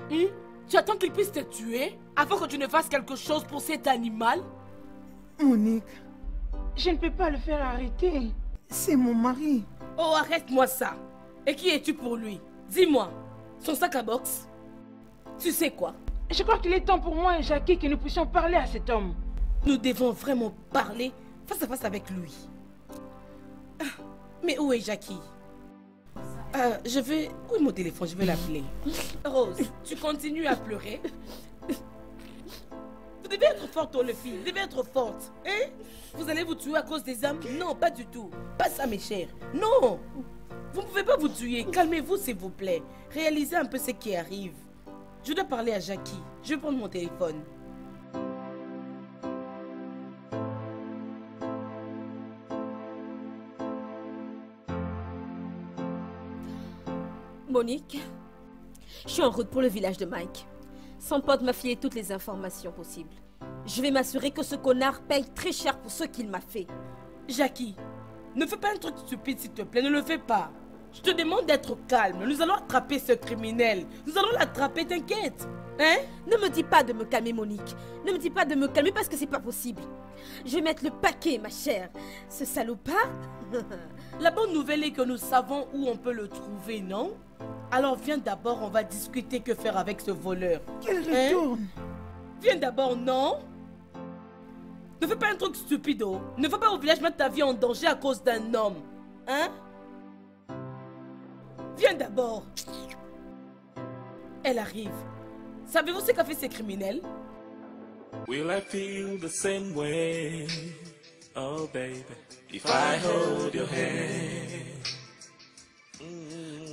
Tu attends qu'il puisse te tuer avant que tu ne fasses quelque chose pour cet animal? Monique, je ne peux pas le faire arrêter. C'est mon mari. Oh, arrête-moi ça. Et qui es-tu pour lui? Dis-moi, son sac à boxe? Tu sais quoi? Je crois qu'il est temps pour moi et Jackie que nous puissions parler à cet homme. Nous devons vraiment parler face à face avec lui. Mais où est Jackie? Où est mon téléphone? Je vais l'appeler. Rose, tu continues à pleurer? Vous devez être forte, les filles. Vous devez être forte. Hein? Vous allez vous tuer à cause des hommes? Non, pas du tout. Pas ça, mes chers. Non! Vous ne pouvez pas vous tuer. Calmez-vous, s'il vous plaît. Réalisez un peu ce qui arrive. Je dois parler à Jackie. Je vais prendre mon téléphone. Monique, je suis en route pour le village de Mike. Son pote m'a filé toutes les informations possibles. Je vais m'assurer que ce connard paye très cher pour ce qu'il m'a fait. Jackie, ne fais pas un truc stupide, s'il te plaît. Ne le fais pas. Je te demande d'être calme. Nous allons attraper ce criminel. Nous allons l'attraper, t'inquiète. Hein? Ne me dis pas de me calmer, Monique. Ne me dis pas de me calmer parce que c'est pas possible. Je vais mettre le paquet, ma chère. Ce salopard. La bonne nouvelle est que nous savons où on peut le trouver, non? Alors viens d'abord, on va discuter que faire avec ce voleur. Qu'elle retourne. Viens d'abord, non? Ne fais pas un truc stupide, oh. Ne va pas au village mettre ta vie en danger à cause d'un homme. Hein? Viens d'abord. Elle arrive. Savez-vous ce qu'a fait ces criminels? Will I feel the same way? Oh baby, if I hold your hand.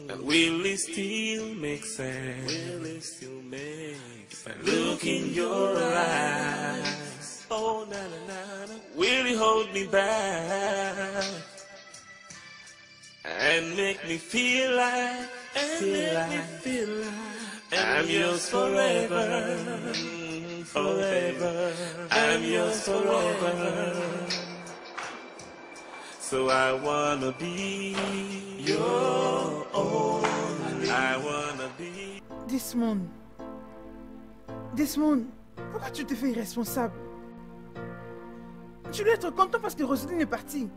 And will it still make sense? Will it still make sense? If I look in your eyes, oh na na na na, will you hold me back and make me feel like, I'm yours forever, forever, I'm yours forever. So I wanna be your only. I wanna be. Desmond, pourquoi tu te fais irresponsable? Tu dois être content parce que Rosaline est partie.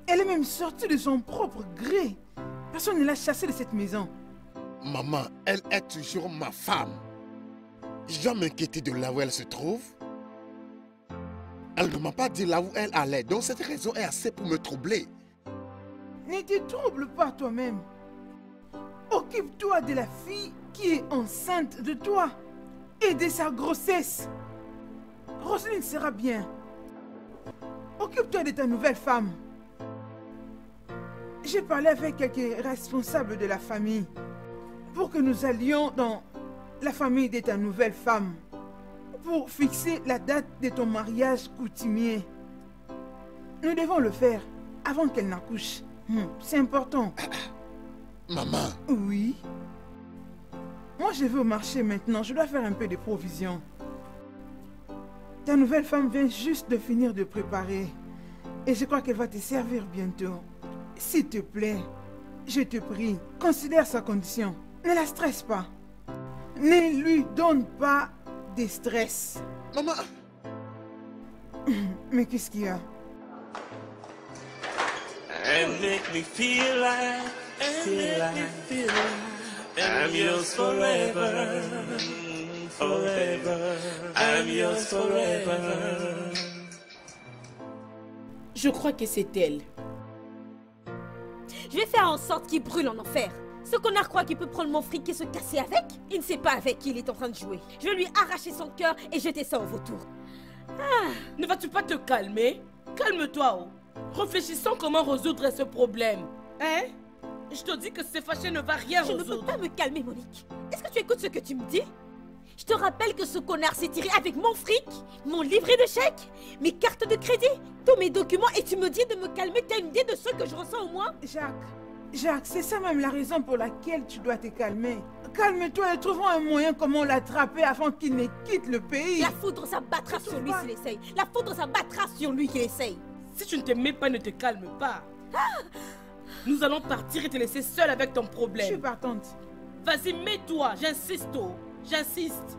Elle est même sortie de son propre gré. Personne ne l'a chassée de cette maison. Maman, elle est toujours ma femme. Je dois m'inquiéter de là où elle se trouve. Elle ne m'a pas dit là où elle allait, donc cette raison est assez pour me troubler. Ne te trouble pas toi-même. Occupe-toi de la fille qui est enceinte de toi. aider sa grossesse. Roselyne sera bien. Occupe-toi de ta nouvelle femme. J'ai parlé avec quelques responsables de la famille pour que nous allions dans la famille de ta nouvelle femme pour fixer la date de ton mariage coutumier. Nous devons le faire avant qu'elle n'accouche. C'est important. Maman. Oui. Moi, je vais au marché maintenant. Je dois faire un peu de provisions. Ta nouvelle femme vient juste de finir de préparer. Et je crois qu'elle va te servir bientôt. S'il te plaît, je te prie, considère sa condition. Ne la stresse pas. Ne lui donne pas de stress. Maman. Mais qu'est-ce qu'il y a? And make me feel like, I'm yours forever, forever, I'm yours forever. Je crois que c'est elle. Je vais faire en sorte qu'il brûle en enfer. Ce connard croit qu'il peut prendre mon fric et se casser avec. Il ne sait pas avec qui il est en train de jouer. Je vais lui arracher son cœur et jeter ça au vautour. Ne vas-tu pas te calmer? Calme-toi, oh. Réfléchissons comment résoudre ce problème. Hein? Je te dis que c'est fâché ne va rien résoudre. Je ne peux pas me calmer, Monique. Est-ce que tu écoutes ce que tu me dis? Je te rappelle que ce connard s'est tiré avec mon fric, mon livret de chèque, mes cartes de crédit, tous mes documents, et tu me dis de me calmer. T'as une idée de ce que je ressens au moins? Jacques, c'est ça même la raison pour laquelle tu dois te calmer. Calme-toi et trouvons un moyen comment l'attraper avant qu'il ne quitte le pays. La foudre s'abattra sur lui s'il essaye. La foudre s'abattra sur lui qu'il essaye. Si tu ne te mets pas, ne te calme pas. Nous allons partir et te laisser seule avec ton problème. Je suis partante. Vas-y, mets-toi, j'insiste, oh. J'insiste.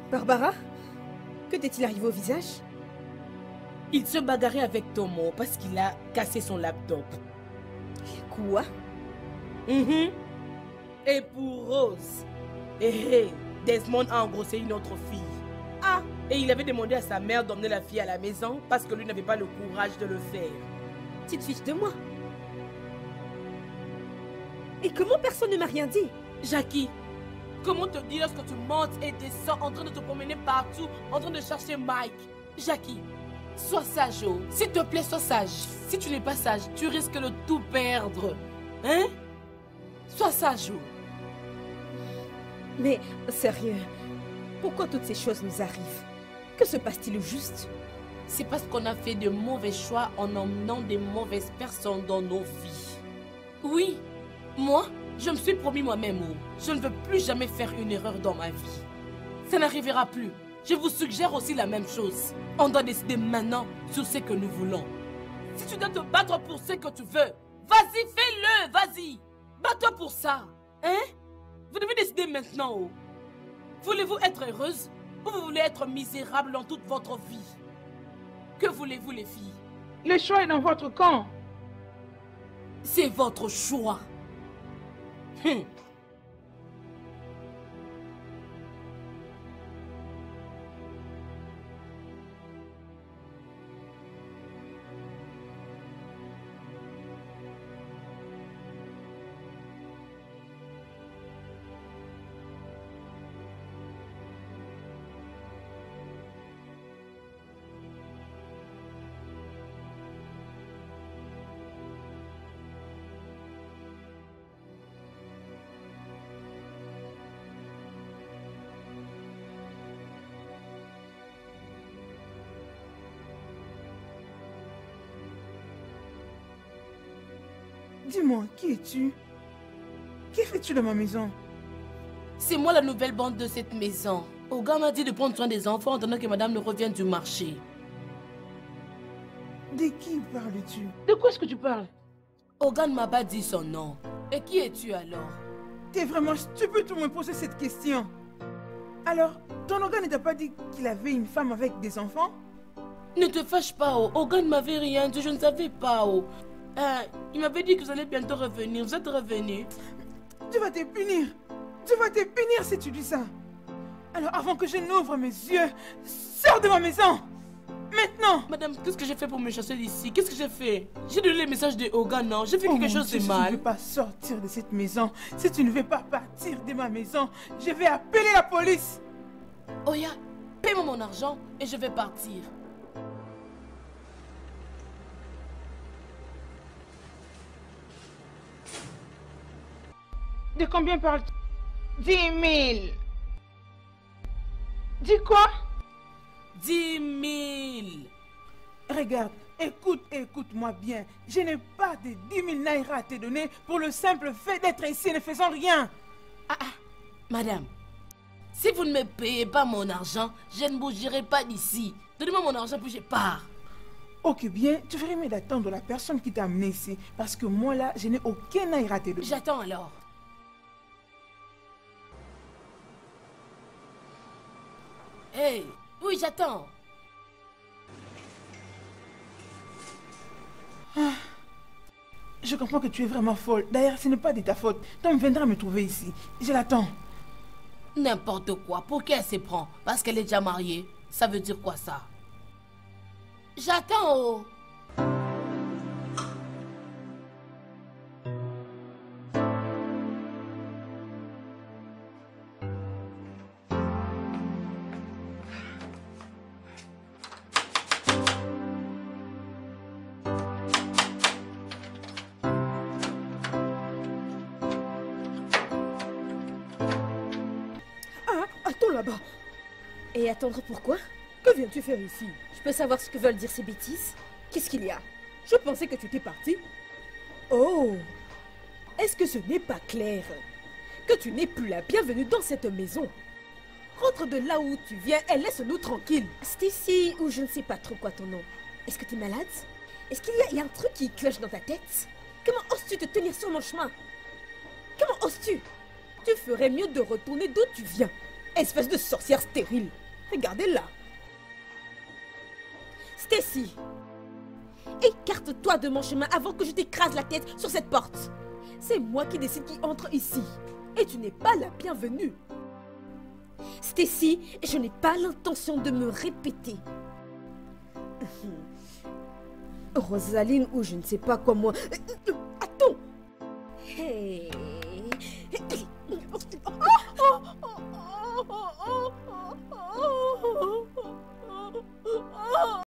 Barbara, que t'est-il arrivé au visage? Il se bagarrait avec Tomo parce qu'il a cassé son laptop. Quoi? Et pour Rose, Desmond a engrossé une autre fille. Et il avait demandé à sa mère d'emmener la fille à la maison parce que lui n'avait pas le courage de le faire. Tu te fiches de moi? Et comment personne ne m'a rien dit? Jackie, comment te dire lorsque tu montes et descends en train de te promener partout, en train de chercher Mike? Jackie, sois sage, oh. S'il te plaît, sois sage. Si tu n'es pas sage, tu risques de tout perdre. Hein? Sois sage, oh. Mais, sérieux, pourquoi toutes ces choses nous arrivent? Que se passe-t-il au juste? C'est parce qu'on a fait de mauvais choix en emmenant des mauvaises personnes dans nos vies. Oui, moi, je me suis promis moi-même, oh, je ne veux plus jamais faire une erreur dans ma vie. Ça n'arrivera plus. Je vous suggère aussi la même chose. On doit décider maintenant sur ce que nous voulons. Si tu dois te battre pour ce que tu veux, vas-y, fais-le, vas-y. Bats-toi pour ça. Hein? Vous devez décider maintenant, oh. Voulez-vous être heureuse ou vous voulez être misérable dans toute votre vie? Que voulez-vous, les filles? Le choix est dans votre camp. C'est votre choix. Dis-moi, qui es-tu? Que fais-tu dans ma maison? C'est moi la nouvelle bande de cette maison. Oga m'a dit de prendre soin des enfants en attendant que madame ne revienne du marché. De qui parles-tu? De quoi est-ce que tu parles? Oga ne m'a pas dit son nom. Et qui es-tu alors? T'es vraiment stupide pour me poser cette question. Alors, ton Oga ne t'a pas dit qu'il avait une femme avec des enfants? Ne te fâche pas, oh. Oga ne m'avait rien dit, je ne savais pas, oh. Il m'avait dit que vous allez bientôt revenir. Vous êtes revenu. Tu vas te punir. Tu vas te punir si tu dis ça. Alors avant que je n'ouvre mes yeux, sors de ma maison. maintenant. Madame, qu'est-ce que j'ai fait pour me chasser d'ici? Qu'est-ce que j'ai fait? J'ai donné le message de Hogan, non? J'ai fait quelque chose de Si tu ne mal. veux pas sortir de cette maison, si tu ne veux pas partir de ma maison, je vais appeler la police. Oya, paie-moi mon argent et je vais partir. De combien parles-tu? 10 000. Dis quoi? 10 000. Regarde, écoute-moi bien. Je n'ai pas de 10 000 naira à te donner pour le simple fait d'être ici et ne faisant rien. Madame, si vous ne me payez pas mon argent, je ne bougerai pas d'ici. Donnez-moi mon argent puis je pars. Ok, bien, tu ferais mieux d'attendre la personne qui t'a amené ici. Parce que moi là, je n'ai aucun naira à te donner. J'attends alors. Hey, oui, j'attends. Je comprends que tu es vraiment folle. D'ailleurs, ce n'est pas de ta faute. Tom viendra me trouver ici. Je l'attends. N'importe quoi. Pour qui elle se prend? Parce qu'elle est déjà mariée. Ça veut dire quoi ça? J'attends, oh. Attends là-bas. Et attendre pourquoi? Que viens-tu faire ici? Je peux savoir ce que veulent dire ces bêtises? Qu'est-ce qu'il y a? Je pensais que tu étais parti. Oh, est-ce que ce n'est pas clair que tu n'es plus la bienvenue dans cette maison? Rentre de là où tu viens et laisse-nous tranquilles. Stacy, ou je ne sais pas trop quoi ton nom. Est-ce que tu es malade? Est-ce qu'il y a un truc qui cloche dans ta tête? Comment oses-tu te tenir sur mon chemin? Comment oses-tu? Tu ferais mieux de retourner d'où tu viens. Espèce de sorcière stérile. Regardez-la. Stacy, écarte-toi de mon chemin avant que je t'écrase la tête sur cette porte. C'est moi qui décide qui entre ici. Et tu n'es pas la bienvenue. Stacy, je n'ai pas l'intention de me répéter. Rosaline ou je ne sais pas quoi moi.